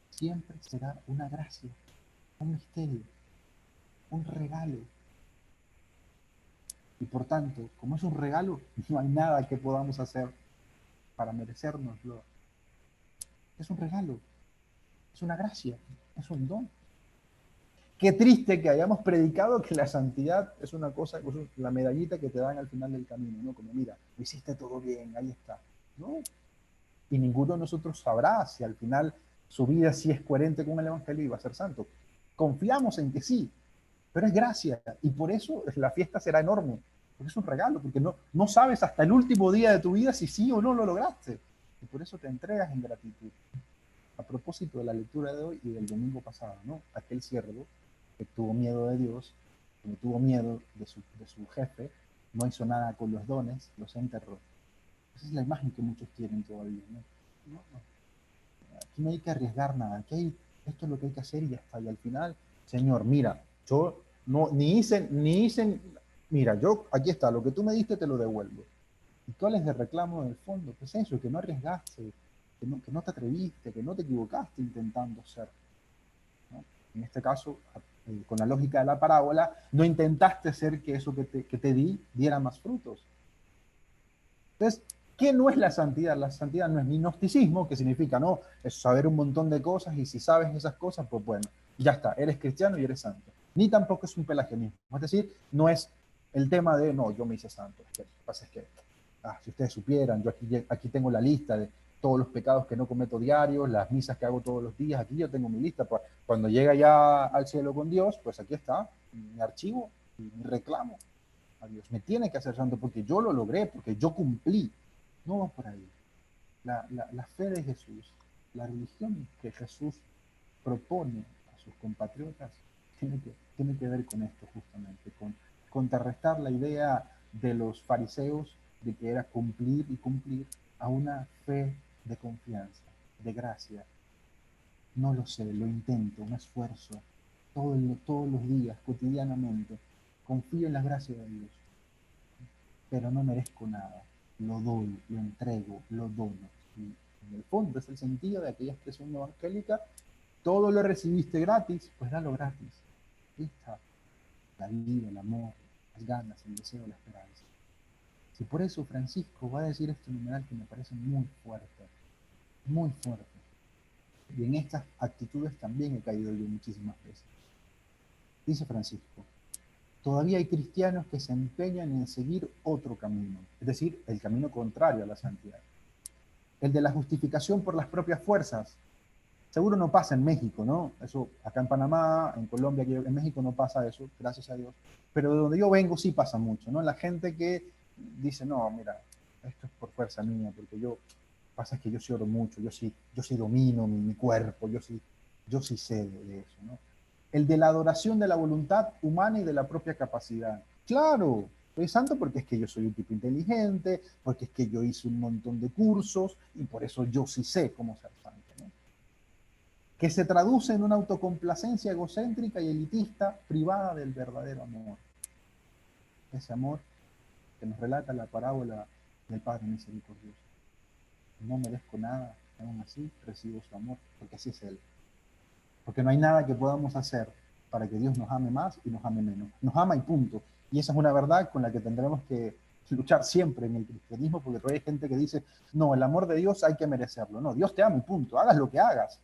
siempre será una gracia, un misterio, un regalo. Y por tanto, como es un regalo, no hay nada que podamos hacer para merecérnoslo. Es un regalo, es una gracia, es un don. Qué triste que hayamos predicado que la santidad es una cosa, la medallita que te dan al final del camino, ¿no? Como mira, lo hiciste todo bien, ahí está. No. Y ninguno de nosotros sabrá si al final su vida sí es coherente con el Evangelio y va a ser santo. Confiamos en que sí, pero es gracia. Y por eso la fiesta será enorme, porque es un regalo, porque no sabes hasta el último día de tu vida si sí o no lo lograste. Y por eso te entregas en gratitud. A propósito de la lectura de hoy y del domingo pasado, ¿no? Aquel siervo que tuvo miedo de Dios, que no tuvo miedo de su jefe, no hizo nada con los dones, los enterró. Esa es la imagen que muchos tienen todavía, ¿no? No, no. Aquí no hay que arriesgar nada, aquí esto es lo que hay que hacer y ya está. Y al final, Señor, mira, yo no, mira, yo, aquí está, lo que tú me diste te lo devuelvo. ¿Y cuál es el reclamo del fondo? Pues eso, que no arriesgaste, que no te atreviste, que no te equivocaste intentando ser, ¿no? En este caso, con la lógica de la parábola, no intentaste hacer que eso que te di diera más frutos. Entonces, ¿qué no es la santidad? La santidad no es ni gnosticismo, que significa, no, es saber un montón de cosas y si sabes esas cosas, pues bueno, ya está, eres cristiano y eres santo. Ni tampoco es un pelagianismo. Es decir, no es el tema de, no, yo me hice santo. Lo que pasa es que, si ustedes supieran, yo aquí tengo la lista de todos los pecados que no cometo diarios, las misas que hago todos los días, aquí yo tengo mi lista. Cuando llega ya al cielo con Dios, pues aquí está mi archivo, mi reclamo a Dios. Me tiene que hacer santo porque yo lo logré, porque yo cumplí. No va por ahí. La fe de Jesús, la religión que Jesús propone a sus compatriotas, tiene que ver con esto justamente, con contrarrestar la idea de los fariseos de que era cumplir y cumplir a una fe de confianza, de gracia. No lo sé, lo intento, un esfuerzo, todos los días, cotidianamente. Confío en la gracia de Dios, pero no merezco nada. Lo doy, lo entrego, lo dono. Y en el fondo es el sentido de aquella expresión evangélica: todo lo recibiste gratis, pues dalo gratis. Ahí está la vida, el amor, las ganas, el deseo, la esperanza. Y por eso Francisco va a decir este numeral que me parece muy fuerte, muy fuerte. Y en estas actitudes también he caído yo muchísimas veces. Dice Francisco: todavía hay cristianos que se empeñan en seguir otro camino, es decir, el camino contrario a la santidad, el de la justificación por las propias fuerzas. Seguro no pasa en México, ¿no? Eso acá en Panamá, en Colombia, en México no pasa eso, gracias a Dios. Pero de donde yo vengo sí pasa mucho, ¿no? La gente que dice: no, mira, esto es por fuerza mía, porque pasa que yo sí oro mucho, yo sí domino mi cuerpo, yo sí sé de eso, ¿no? El de la adoración de la voluntad humana y de la propia capacidad. Claro, soy santo porque es que yo soy un tipo inteligente, porque es que yo hice un montón de cursos y por eso yo sí sé cómo ser santo, ¿no? Que se traduce en una autocomplacencia egocéntrica y elitista privada del verdadero amor. Ese amor que nos relata la parábola del Padre Misericordioso. No merezco nada, aún así recibo su amor, porque así es Él. Porque no hay nada que podamos hacer para que Dios nos ame más y nos ame menos. Nos ama y punto. Y esa es una verdad con la que tendremos que luchar siempre en el cristianismo, porque hay gente que dice: no, el amor de Dios hay que merecerlo. No, Dios te ama y punto. Hagas lo que hagas.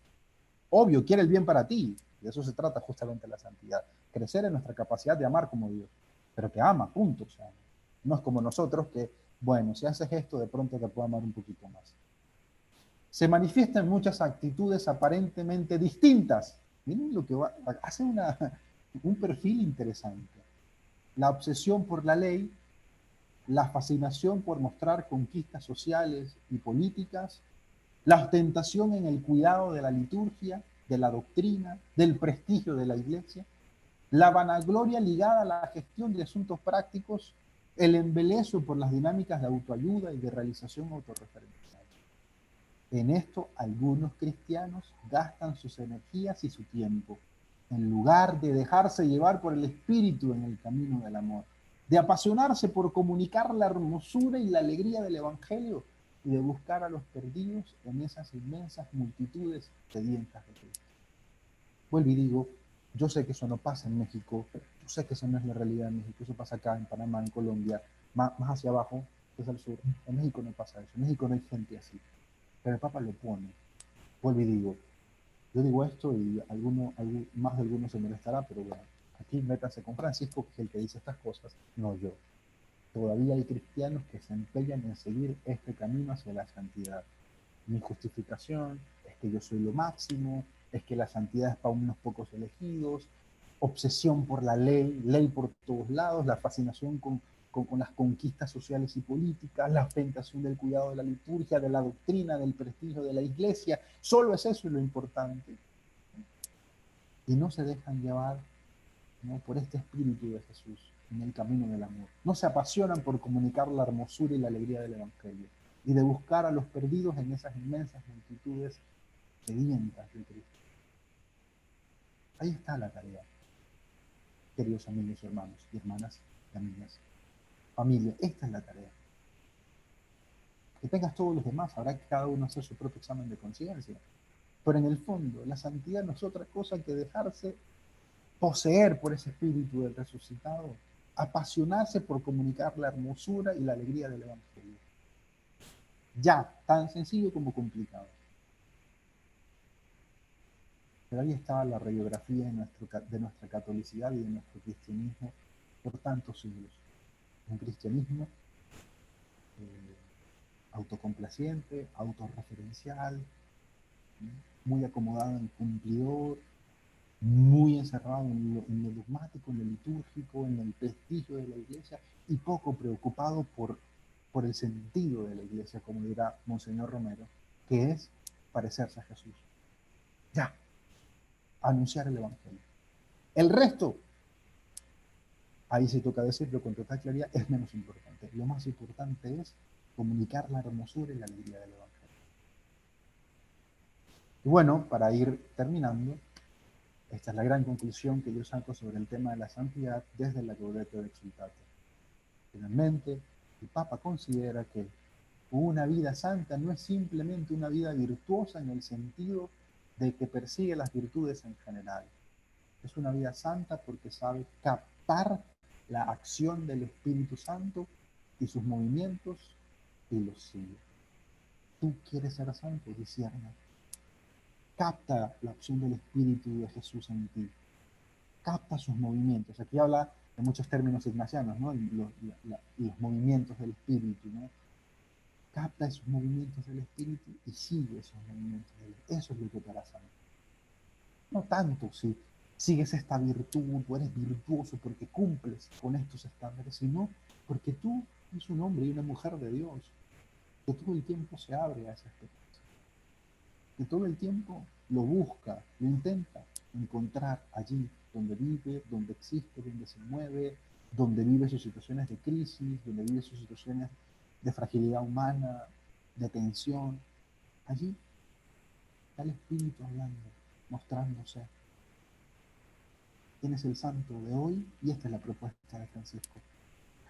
Obvio, quiere el bien para ti. De eso se trata justamente la santidad. Crecer en nuestra capacidad de amar como Dios. Pero que ama, punto. O sea, no es como nosotros que, bueno, si haces esto, de pronto te puedo amar un poquito más. Se manifiestan muchas actitudes aparentemente distintas. Miren lo que hace un perfil interesante. La obsesión por la ley, la fascinación por mostrar conquistas sociales y políticas, la ostentación en el cuidado de la liturgia, de la doctrina, del prestigio de la iglesia, la vanagloria ligada a la gestión de asuntos prácticos, el embelezo por las dinámicas de autoayuda y de realización autorreferencial. En esto algunos cristianos gastan sus energías y su tiempo, en lugar de dejarse llevar por el Espíritu en el camino del amor, de apasionarse por comunicar la hermosura y la alegría del Evangelio y de buscar a los perdidos en esas inmensas multitudes sedientas de Cristo. Vuelvo y digo, yo sé que eso no pasa en México, yo sé que eso no es la realidad en México, eso pasa acá en Panamá, en Colombia, más hacia abajo, que es al sur. En México no pasa eso, en México no hay gente así. Pero el Papa lo pone. Vuelvo y digo, yo digo esto y más de alguno se molestará, pero bueno, aquí métanse con Francisco, que es el que dice estas cosas, no yo. Todavía hay cristianos que se empeñan en seguir este camino hacia la santidad. Mi justificación es que yo soy lo máximo, es que la santidad es para unos pocos elegidos, obsesión por la ley, ley por todos lados, la fascinación con las conquistas sociales y políticas, la ostentación del cuidado de la liturgia, de la doctrina, del prestigio de la iglesia. Solo es eso lo importante. Y no se dejan llevar, ¿no?, por este espíritu de Jesús en el camino del amor. No se apasionan por comunicar la hermosura y la alegría del Evangelio y de buscar a los perdidos en esas inmensas multitudes sedientas de Cristo. Ahí está la tarea, queridos amigos y hermanos y hermanas y amigas. Familia, esta es la tarea. Que tengas todos los demás, habrá que cada uno hacer su propio examen de conciencia. Pero en el fondo, la santidad no es otra cosa que dejarse poseer por ese espíritu del resucitado, apasionarse por comunicar la hermosura y la alegría del Evangelio. Ya, tan sencillo como complicado. Pero ahí estaba la radiografía de nuestra catolicidad y de nuestro cristianismo por tantos siglos. Un cristianismo autocomplaciente, autorreferencial, muy acomodado en cumplidor, muy encerrado en lo dogmático, en lo litúrgico, en el prestigio de la iglesia y poco preocupado por el sentido de la iglesia, como dirá Monseñor Romero, que es parecerse a Jesús. Ya, anunciar el Evangelio. El resto, ahí se toca decirlo con total claridad, es menos importante. Lo más importante es comunicar la hermosura y la alegría del Evangelio. Y bueno, para ir terminando, esta es la gran conclusión que yo saco sobre el tema de la santidad desde la Gaudete de Exultate. Finalmente, el Papa considera que una vida santa no es simplemente una vida virtuosa en el sentido de que persigue las virtudes en general. Es una vida santa porque sabe captar la acción del Espíritu Santo y sus movimientos y los sigue. ¿Tú quieres ser santo? Discierne. Capta la acción del Espíritu de Jesús en ti. Capta sus movimientos. Aquí habla de muchos términos ignacianos, ¿no? Los movimientos del Espíritu, ¿no? Capta esos movimientos del Espíritu y sigue esos movimientos del Espíritu. Eso es lo que te hará santo. No tanto si sigues esta virtud, tú eres virtuoso porque cumples con estos estándares, sino porque tú eres un hombre y una mujer de Dios, que todo el tiempo se abre a esa experiencia, que todo el tiempo lo busca, lo intenta encontrar allí donde vive, donde existe, donde se mueve, donde vive sus situaciones de crisis, donde vive sus situaciones de fragilidad humana, de tensión. Allí está el Espíritu hablando, mostrándose. ¿Quién es el santo de hoy? Y esta es la propuesta de Francisco.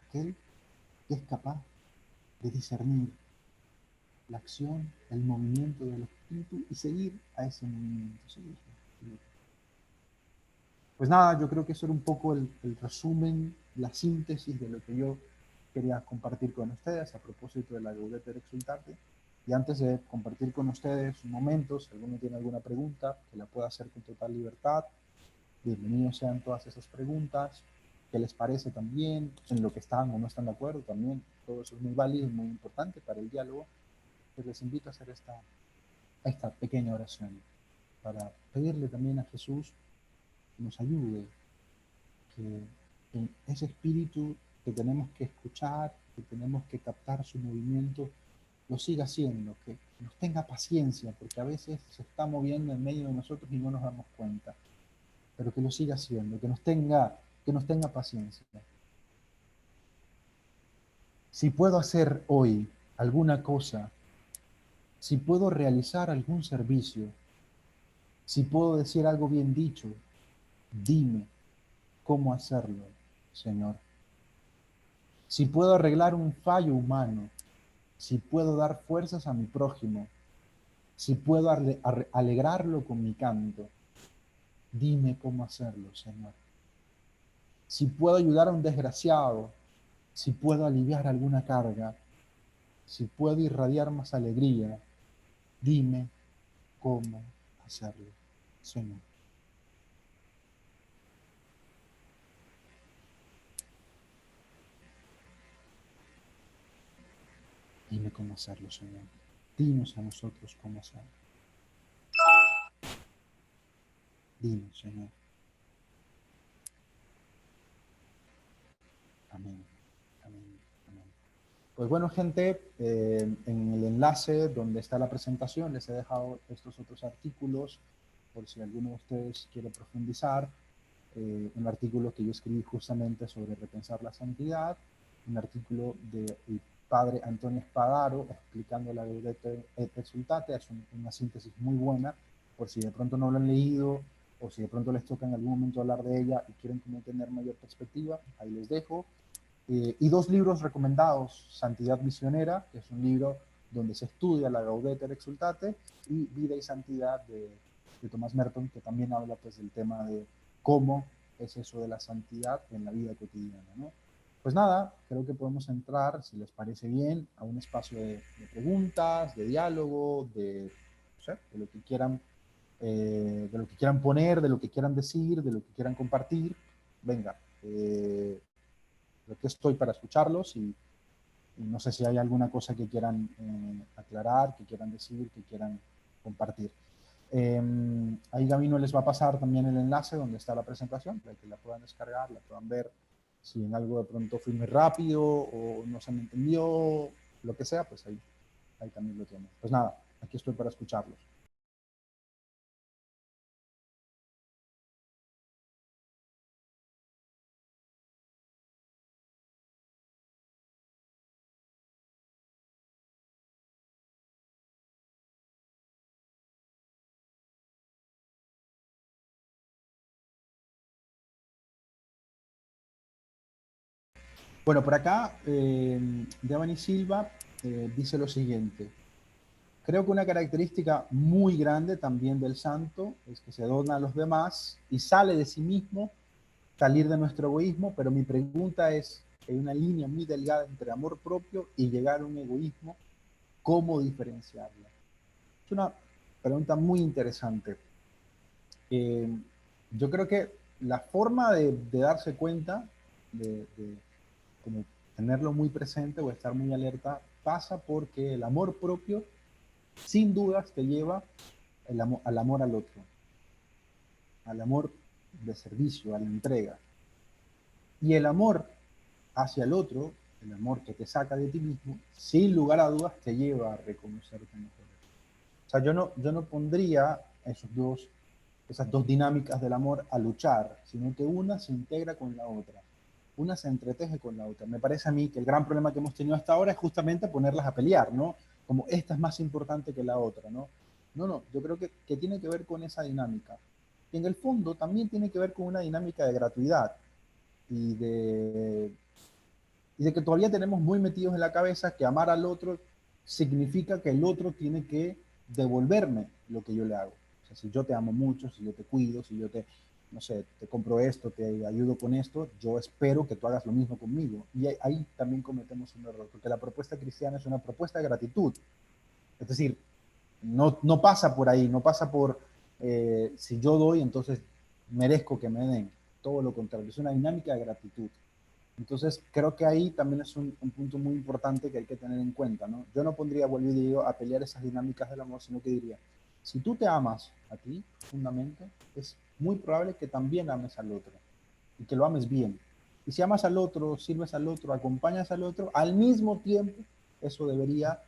Aquel que es capaz de discernir la acción, el movimiento del Espíritu y seguir a ese movimiento. Pues nada, yo creo que eso era un poco el resumen, la síntesis de lo que yo quería compartir con ustedes a propósito de la Gaudete Exultate. Y antes de compartir con ustedes un momento, si alguno tiene alguna pregunta, que la pueda hacer con total libertad, bienvenidos sean todas esas preguntas. ¿Qué les parece también? En lo que están o no están de acuerdo también. Todo eso es muy válido y muy importante para el diálogo. Pues les invito a hacer esta pequeña oración para pedirle también a Jesús que nos ayude, que ese espíritu que tenemos que escuchar, que tenemos que captar su movimiento, lo siga haciendo, que nos tenga paciencia, porque a veces se está moviendo en medio de nosotros y no nos damos cuenta, pero que lo siga haciendo, que nos tenga paciencia. Si puedo hacer hoy alguna cosa, si puedo realizar algún servicio, si puedo decir algo bien dicho, dime cómo hacerlo, Señor. Si puedo arreglar un fallo humano, si puedo dar fuerzas a mi prójimo, si puedo alegrarlo con mi canto, dime cómo hacerlo, Señor. Si puedo ayudar a un desgraciado, si puedo aliviar alguna carga, si puedo irradiar más alegría, dime cómo hacerlo, Señor. Dime cómo hacerlo, Señor. Dinos a nosotros cómo hacerlo. Dinos, Señor. Amén. Amén. Amén. Pues bueno, gente, en el enlace donde está la presentación les he dejado estos otros artículos por si alguno de ustedes quiere profundizar. Un artículo que yo escribí justamente sobre repensar la santidad, un artículo del padre Antonio Espadaro explicando la Gaudete et Exsultate, es una síntesis muy buena, por si de pronto no lo han leído o si de pronto les toca en algún momento hablar de ella y quieren como tener mayor perspectiva, ahí les dejo. Y dos libros recomendados, Santidad Misionera, que es un libro donde se estudia la Gaudete et Exsultate, y Vida y Santidad de Thomas Merton, que también habla pues del tema de cómo es eso de la santidad en la vida cotidiana, ¿no? Pues nada, creo que podemos entrar, si les parece bien, a un espacio de preguntas, de diálogo, no sé, de lo que quieran, de lo que quieran poner, de lo que quieran decir, de lo que quieran compartir. Venga, aquí estoy para escucharlos y no sé si hay alguna cosa que quieran aclarar, que quieran decir, que quieran compartir. Ahí Gabino les va a pasar también el enlace donde está la presentación para que la puedan descargar, la puedan ver. Si en algo de pronto fui muy rápido o no se me entendió, lo que sea, pues ahí también lo tienen. Pues nada, aquí estoy para escucharlos. Bueno, por acá, Devani Silva dice lo siguiente. Creo que una característica muy grande también del santo es que se dona a los demás y sale de sí mismo, salir de nuestro egoísmo, pero mi pregunta es, hay una línea muy delgada entre amor propio y llegar a un egoísmo, ¿cómo diferenciarla? Es una pregunta muy interesante. Eh, yo creo que la forma de darse cuenta, de como tenerlo muy presente o estar muy alerta, pasa porque el amor propio, sin dudas, te lleva al amor al otro, al amor de servicio, a la entrega. Y el amor hacia el otro, el amor que te saca de ti mismo, sin lugar a dudas te lleva a reconocerte mejor. O sea, yo no pondría esas dos dinámicas del amor a luchar, sino que una se integra con la otra, una se entreteje con la otra. Me parece a mí que el gran problema que hemos tenido hasta ahora es justamente ponerlas a pelear, ¿no? Como esta es más importante que la otra, ¿no? No, yo creo que tiene que ver con esa dinámica. Y en el fondo también tiene que ver con una dinámica de gratuidad y y de que todavía tenemos muy metidos en la cabeza que amar al otro significa que el otro tiene que devolverme lo que yo le hago. O sea, si yo te amo mucho, si yo te cuido, si yo te, no sé, te compro esto, te ayudo con esto, yo espero que tú hagas lo mismo conmigo. Y ahí también cometemos un error, porque la propuesta cristiana es una propuesta de gratitud. Es decir, no pasa por ahí, no pasa por si yo doy, entonces merezco que me den. Todo lo contrario, es una dinámica de gratitud. Entonces, creo que ahí también es un punto muy importante que hay que tener en cuenta, ¿no? Yo no pondría, vuelvo y digo, a pelear esas dinámicas del amor, sino que diría, si tú te amas a ti profundamente, es muy probable que también ames al otro y que lo ames bien. Y si amas al otro, sirves al otro, acompañas al otro, al mismo tiempo, eso debería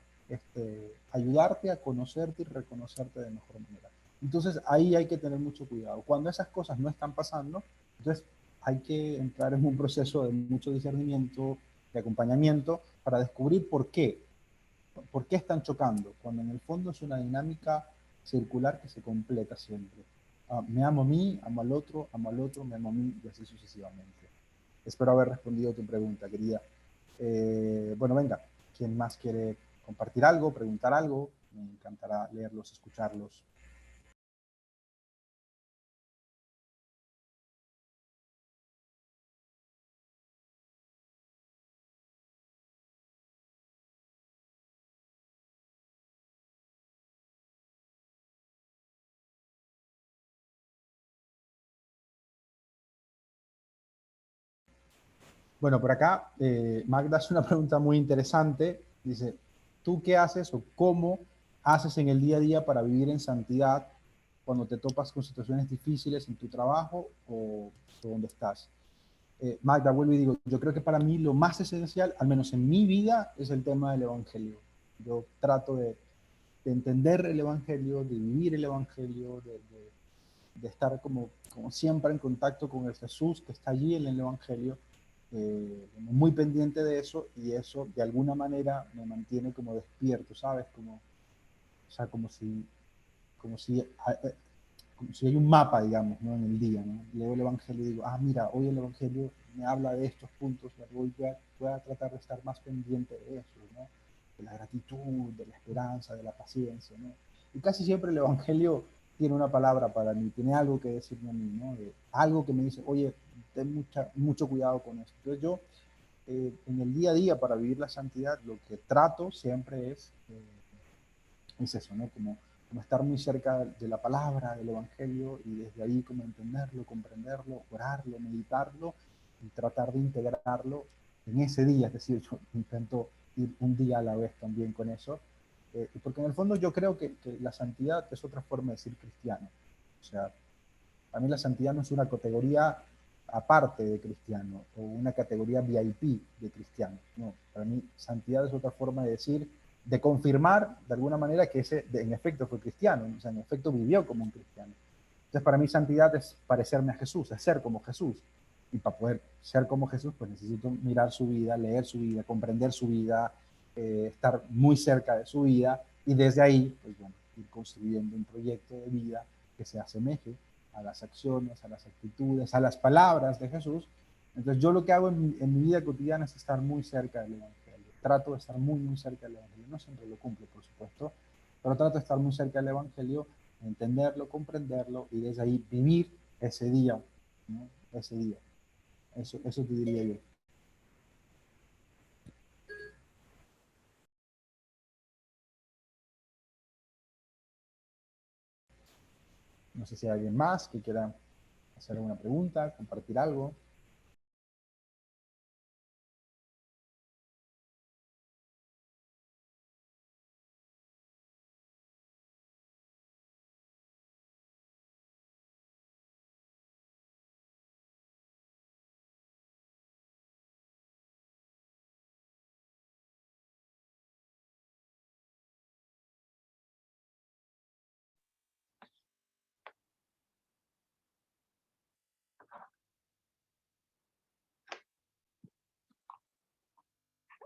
ayudarte a conocerte y reconocerte de mejor manera. Entonces, ahí hay que tener mucho cuidado. Cuando esas cosas no están pasando, entonces hay que entrar en un proceso de mucho discernimiento, de acompañamiento, para descubrir por qué están chocando, cuando en el fondo es una dinámica circular que se completa siempre. Me amo a mí, amo al otro, me amo a mí y así sucesivamente. Espero haber respondido a tu pregunta, querida. Bueno, venga, ¿quién más quiere compartir algo, preguntar algo? Me encantará leerlos, escucharlos. Bueno, por acá Magda hace una pregunta muy interesante. Dice, ¿tú qué haces o cómo haces en el día a día para vivir en santidad cuando te topas con situaciones difíciles en tu trabajo o donde estás? Magda, vuelvo y digo, yo creo que para mí lo más esencial, al menos en mi vida, es el tema del Evangelio. Yo trato de entender el Evangelio, de vivir el Evangelio, de estar como siempre en contacto con el Jesús que está allí en el Evangelio, muy pendiente de eso y eso de alguna manera me mantiene como despierto, ¿sabes? O sea, como si, como si hay un mapa, digamos, ¿no? En el día, ¿no? Leo el Evangelio y digo, mira, hoy el Evangelio me habla de estos puntos, voy a tratar de estar más pendiente de eso, ¿no? De la gratitud, de la esperanza, de la paciencia, ¿no? Y casi siempre el Evangelio tiene una palabra para mí, tiene algo que decirme a mí, ¿no? Algo que me dice, oye, ten mucho cuidado con esto. Entonces yo, en el día a día, para vivir la santidad, lo que trato siempre es eso, ¿no? Como estar muy cerca de la palabra, del Evangelio, y desde ahí como entenderlo, comprenderlo, orarlo, meditarlo, y tratar de integrarlo en ese día. Es decir, yo intento ir un día a la vez también con eso, Porque en el fondo yo creo que la santidad es otra forma de decir cristiano. O sea, para mí la santidad no es una categoría aparte de cristiano o una categoría VIP de cristiano. No, para mí santidad es otra forma de decir, de confirmar de alguna manera que ese en efecto fue cristiano, o sea, en efecto vivió como un cristiano. Entonces para mí santidad es parecerme a Jesús, es ser como Jesús. Y para poder ser como Jesús, pues necesito mirar su vida, leer su vida, comprender su vida, estar muy cerca de su vida y desde ahí, pues bueno, ir construyendo un proyecto de vida que se asemeje a las acciones, a las actitudes, a las palabras de Jesús. Entonces yo lo que hago en mi vida cotidiana es estar muy cerca del Evangelio. Trato de estar muy, muy cerca del Evangelio. No siempre lo cumplo, por supuesto, pero trato de estar muy cerca del Evangelio, entenderlo, comprenderlo y desde ahí vivir ese día, ¿no? Ese día. Eso te diría yo. No sé si hay alguien más que quiera hacer alguna pregunta, compartir algo.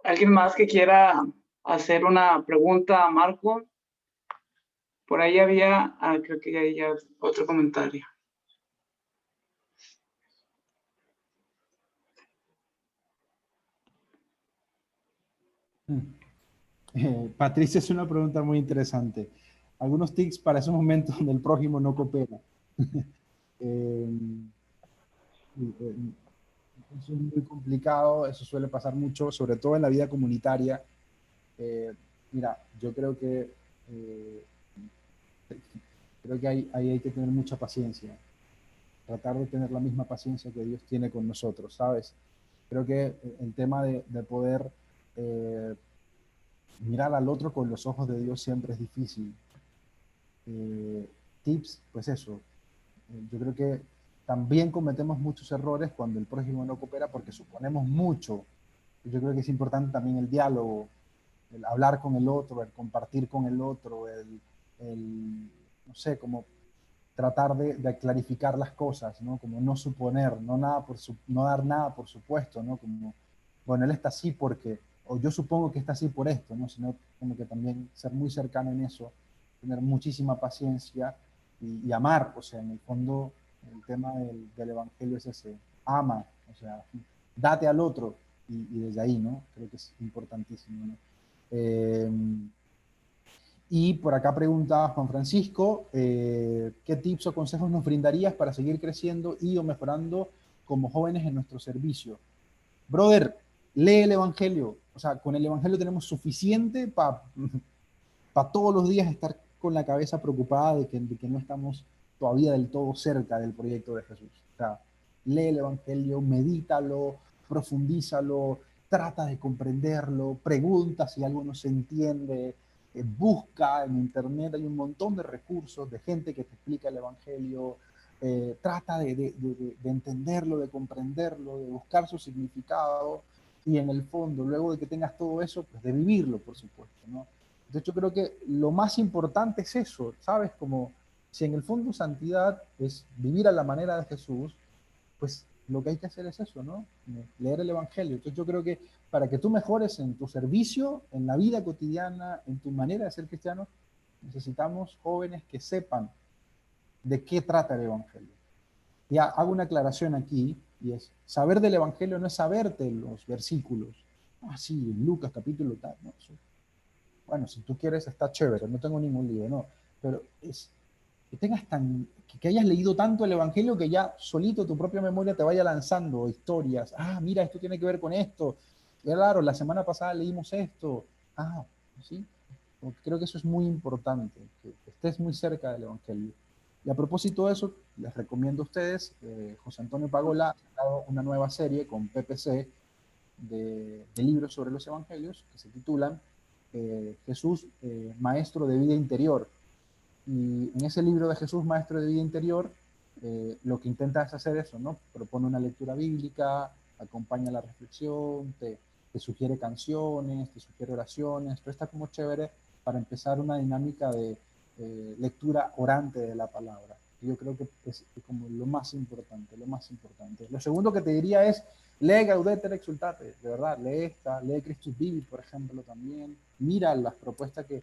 ¿Alguien más que quiera hacer una pregunta a Marco? Por ahí había, creo que había otro comentario. Patricia, es una pregunta muy interesante. Algunos tips para esos momentos donde el prójimo no coopera. Eh, eso es muy complicado, eso suele pasar mucho, sobre todo en la vida comunitaria. Eh, Mira, yo eh, creo que ahí hay que tener mucha paciencia, tratar de tener la misma paciencia que Dios tiene con nosotros, ¿sabes? Creo que el tema de poder eh, mirar al otro con los ojos de Dios siempre es difícil. Tips, pues eso, yo creo que también cometemos muchos errores cuando el prójimo no coopera porque suponemos mucho. Yo creo que es importante también el diálogo, el hablar con el otro, el compartir con el otro, no sé, como tratar de clarificar las cosas, ¿no? Como no suponer, no dar nada por supuesto, ¿no? Como, bueno, él está así porque, o yo supongo que está así por esto, ¿no? Sino como que también ser muy cercano en eso, tener muchísima paciencia y amar, o sea, en el fondo el tema del evangelio es ese, ama, o sea, date al otro y desde ahí, ¿no? Creo que es importantísimo, ¿no? Eh, y por acá pregunta Juan Francisco, ¿qué tips o consejos nos brindarías para seguir creciendo y o mejorando como jóvenes en nuestro servicio? Brother, lee el Evangelio. O sea, con el Evangelio tenemos suficiente para todos los días estar con la cabeza preocupada de que no estamos todavía del todo cerca del proyecto de Jesús. O sea, lee el Evangelio, medítalo, profundízalo, trata de comprenderlo, pregunta si algo no se entiende, busca en internet, hay un montón de recursos de gente que te explica el Evangelio, trata de entenderlo, de comprenderlo, de buscar su significado y en el fondo, luego de que tengas todo eso, pues de vivirlo, por supuesto, ¿no? Entonces yo creo que lo más importante es eso, ¿sabes? Como si en el fondo santidad es vivir a la manera de Jesús, pues lo que hay que hacer es eso, ¿no? Leer el Evangelio. Entonces yo creo que para que tú mejores en tu servicio, en la vida cotidiana, en tu manera de ser cristiano, necesitamos jóvenes que sepan de qué trata el Evangelio. Y hago una aclaración aquí, y es, saber del Evangelio no es saberte los versículos. Ah, sí, en Lucas capítulo tal, no, eso, bueno, si tú quieres está chévere, no tengo ningún lío, no, pero es que tengas que hayas leído tanto el Evangelio que ya solito tu propia memoria te vaya lanzando historias. Ah, mira, esto tiene que ver con esto. Claro, la semana pasada leímos esto. Ah, sí. Creo que eso es muy importante, que estés muy cerca del Evangelio. Y a propósito de eso, les recomiendo a ustedes, José Antonio Pagola ha sacado una nueva serie con PPC de libros sobre los Evangelios que se titulan Jesús, Maestro de Vida Interior. Y en ese libro de Jesús, Maestro de Vida Interior, lo que intenta es hacer eso, ¿no? Propone una lectura bíblica, acompaña la reflexión, te sugiere canciones, te sugiere oraciones, todo está como chévere para empezar una dinámica de lectura orante de la palabra. Yo creo que es como lo más importante, lo más importante. Lo segundo que te diría es, lee Gaudete et Exsultate, de verdad, lee esta, lee Christus Vivit, por ejemplo, también. Mira las propuestas que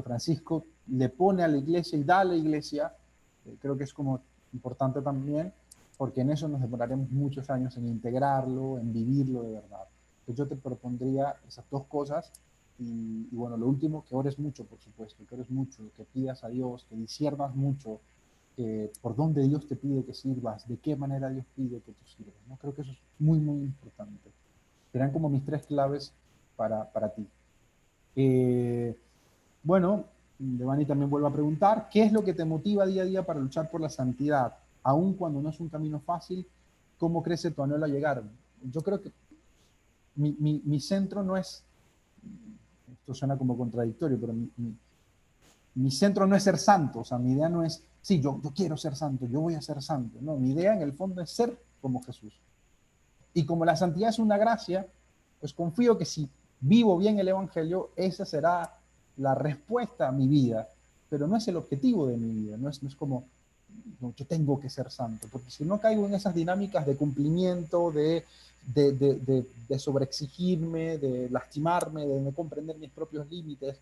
Francisco le pone a la iglesia y da a la iglesia. Creo que es como importante también, porque en eso nos demoraremos muchos años en integrarlo, en vivirlo de verdad. Entonces yo te propondría esas dos cosas y bueno, lo último, que ores mucho, por supuesto, que ores mucho, que pidas a Dios, que disiernas mucho, por dónde Dios te pide que sirvas, de qué manera Dios pide que tú sirvas, ¿no? Creo que eso es muy, muy importante. Serán como mis tres claves para ti. Bueno, Devani también vuelve a preguntar, ¿qué es lo que te motiva día a día para luchar por la santidad? Aun cuando no es un camino fácil, ¿cómo crece tu anhelo a llegar? Yo creo que mi centro no es, esto suena como contradictorio, pero mi centro no es ser santo, o sea, mi idea no es, sí, yo quiero ser santo, yo voy a ser santo. No, mi idea en el fondo es ser como Jesús. Y como la santidad es una gracia, pues confío que si vivo bien el Evangelio, esa será la respuesta a mi vida, pero no es el objetivo de mi vida, no es como, no, yo tengo que ser santo, porque si no caigo en esas dinámicas de cumplimiento, de sobreexigirme, de lastimarme, de no comprender mis propios límites.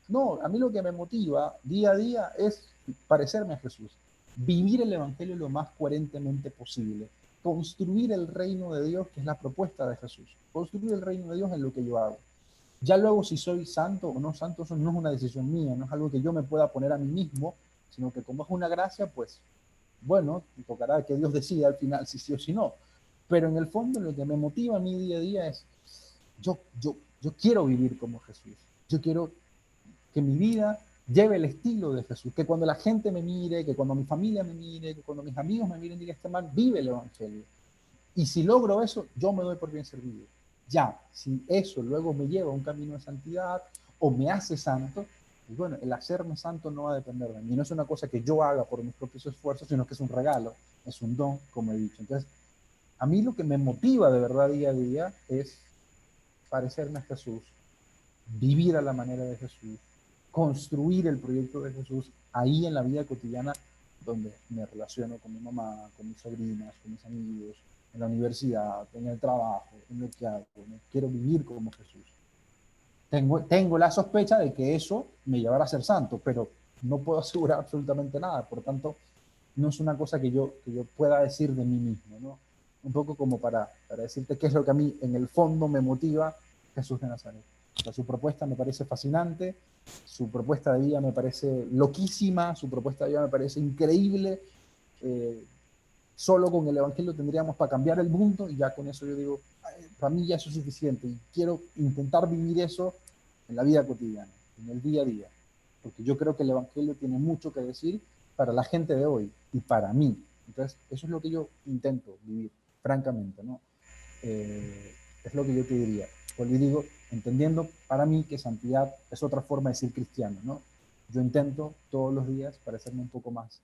No, a mí lo que me motiva día a día es parecerme a Jesús, vivir el Evangelio lo más coherentemente posible, construir el reino de Dios, que es la propuesta de Jesús, construir el reino de Dios en lo que yo hago. Ya luego si soy santo o no santo, eso no es una decisión mía, no es algo que yo me pueda poner a mí mismo, sino que como es una gracia, pues bueno, tocará que Dios decida al final si sí o si no. Pero en el fondo lo que me motiva a mí día a día es, yo quiero vivir como Jesús, yo quiero que mi vida lleve el estilo de Jesús, que cuando la gente me mire, que cuando mi familia me mire, que cuando mis amigos me miren, diga, este man vive el Evangelio. Y si logro eso, yo me doy por bien servido. Ya, si eso luego me lleva a un camino de santidad o me hace santo, pues bueno, el hacerme santo no va a depender de mí. No es una cosa que yo haga por mis propios esfuerzos, sino que es un regalo, es un don, como he dicho. Entonces, a mí lo que me motiva de verdad día a día es parecerme a Jesús, vivir a la manera de Jesús, construir el proyecto de Jesús ahí en la vida cotidiana donde me relaciono con mi mamá, con mis sobrinas, con mis amigos, en la universidad, en el trabajo, en lo que hago. ¿No? Quiero vivir como Jesús. Tengo la sospecha de que eso me llevará a ser santo, pero no puedo asegurar absolutamente nada. Por tanto, no es una cosa que yo pueda decir de mí mismo. ¿no? Un poco como para decirte qué es lo que a mí en el fondo me motiva Jesús de Nazaret. O sea, su propuesta me parece fascinante, su propuesta de vida me parece loquísima, su propuesta de vida me parece increíble. Solo con el Evangelio tendríamos para cambiar el mundo y ya con eso yo digo, para mí ya eso es suficiente y quiero intentar vivir eso en la vida cotidiana, en el día a día, porque yo creo que el Evangelio tiene mucho que decir para la gente de hoy y para mí. Entonces, eso es lo que yo intento vivir, francamente, ¿no? Es lo que yo te diría. Pues le digo, entendiendo para mí que santidad es otra forma de decir cristiano, ¿no? Yo intento todos los días parecerme un poco más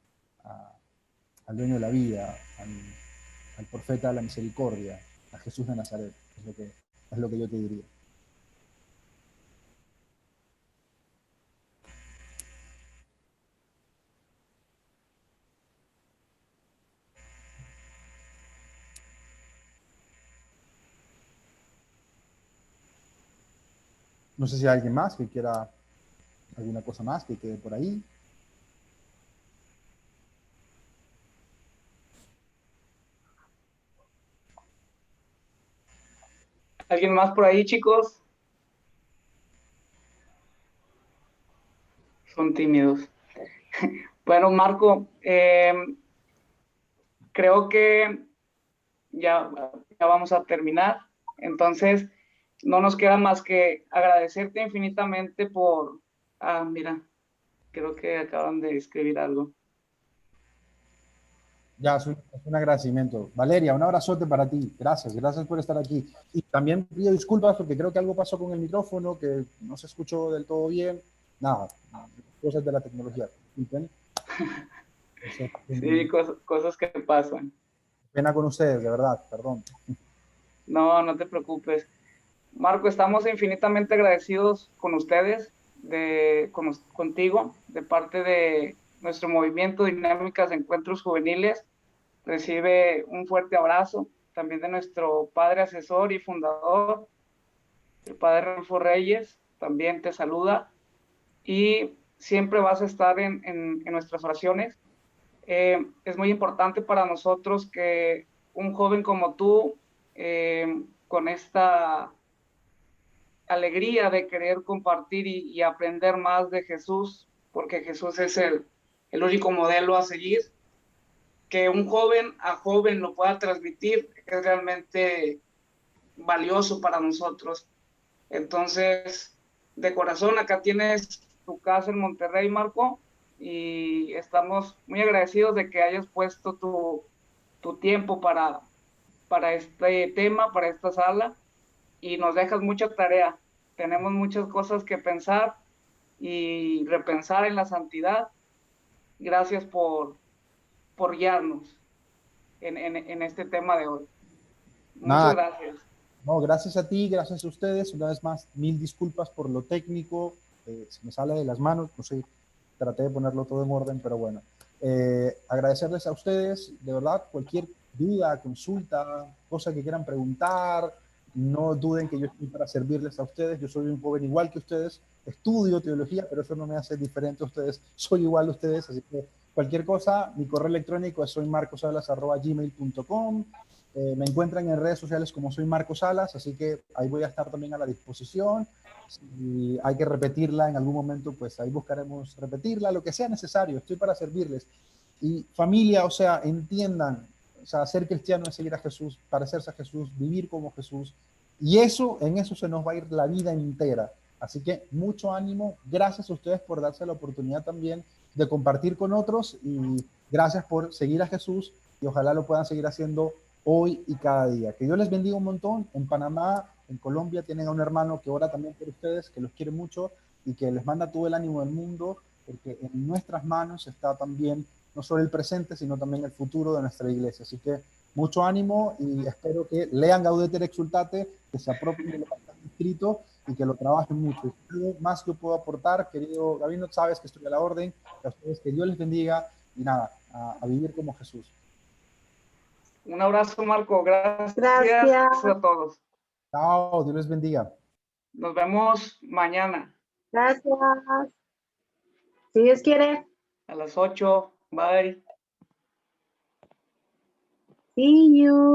al dueño de la vida, al profeta de la misericordia, a Jesús de Nazaret, es lo que yo te diría. No sé si hay alguien más que quiera alguna cosa más que quede por ahí. ¿Alguien más por ahí, chicos? Son tímidos. Bueno, Marco, creo que ya, ya vamos a terminar. Entonces, no nos queda más que agradecerte infinitamente por... Ah, mira, creo que acaban de escribir algo. Ya, es un agradecimiento. Valeria, un abrazote para ti. Gracias, gracias por estar aquí. Y también pido disculpas porque creo que algo pasó con el micrófono, que no se escuchó del todo bien. Nada, cosas de la tecnología. Disculpen. Entonces, Sí, cosas que pasan. pena con ustedes, de verdad, perdón. No, no te preocupes. Marco, estamos infinitamente agradecidos con ustedes, contigo, de parte de nuestro movimiento Dinámicas de Encuentros Juveniles. Recibe un fuerte abrazo también de nuestro padre asesor y fundador, el padre Rolfo Reyes, también te saluda y siempre vas a estar en nuestras oraciones. Es muy importante para nosotros que un joven como tú, con esta alegría de querer compartir y aprender más de Jesús, porque Jesús es el único modelo a seguir, que un joven a joven lo pueda transmitir es realmente valioso para nosotros. Entonces, de corazón, acá tienes tu casa en Monterrey, Marco, y estamos muy agradecidos de que hayas puesto tu tiempo para este tema, para esta sala, y nos dejas mucha tarea. Tenemos muchas cosas que pensar y repensar en la santidad. Gracias por guiarnos en este tema de hoy. Muchas Nada, gracias. no, gracias a ti, gracias a ustedes. Una vez más, mil disculpas por lo técnico. Se me sale de las manos, no sé, traté de ponerlo todo en orden, pero bueno. Agradecerles a ustedes, de verdad, cualquier duda, consulta, cosa que quieran preguntar, no duden que yo estoy para servirles a ustedes. Yo soy un joven igual que ustedes, estudio teología, pero eso no me hace diferente a ustedes. Soy igual a ustedes, así que cualquier cosa, mi correo electrónico es soymarcosalas@gmail.com. Me encuentran en redes sociales como soy Marcos Salas, así que ahí voy a estar también a la disposición. Si hay que repetirla en algún momento, pues ahí buscaremos repetirla, lo que sea necesario, estoy para servirles. Y familia, o sea, entiendan, o sea, ser cristiano es seguir a Jesús, parecerse a Jesús, vivir como Jesús, y eso, en eso se nos va a ir la vida entera. Así que mucho ánimo, gracias a ustedes por darse la oportunidad también de compartir con otros y gracias por seguir a Jesús y ojalá lo puedan seguir haciendo hoy y cada día. Que Dios les bendiga un montón. En Panamá, en Colombia, tienen a un hermano que ora también por ustedes, que los quiere mucho y que les manda todo el ánimo del mundo, porque en nuestras manos está también no solo el presente, sino también el futuro de nuestra iglesia. Así que mucho ánimo y espero que lean Gaudete et Exultate, que se apropien de lo que está escrito y que lo trabajen mucho. Y más que puedo aportar, querido Gabino, sabes que estoy a la orden, a ustedes que Dios les bendiga y nada, a vivir como Jesús. Un abrazo, Marco. Gracias Gracias, a todos. Chao, Dios les bendiga. Nos vemos mañana gracias. Si Dios quiere, a las 8. Bye. see you.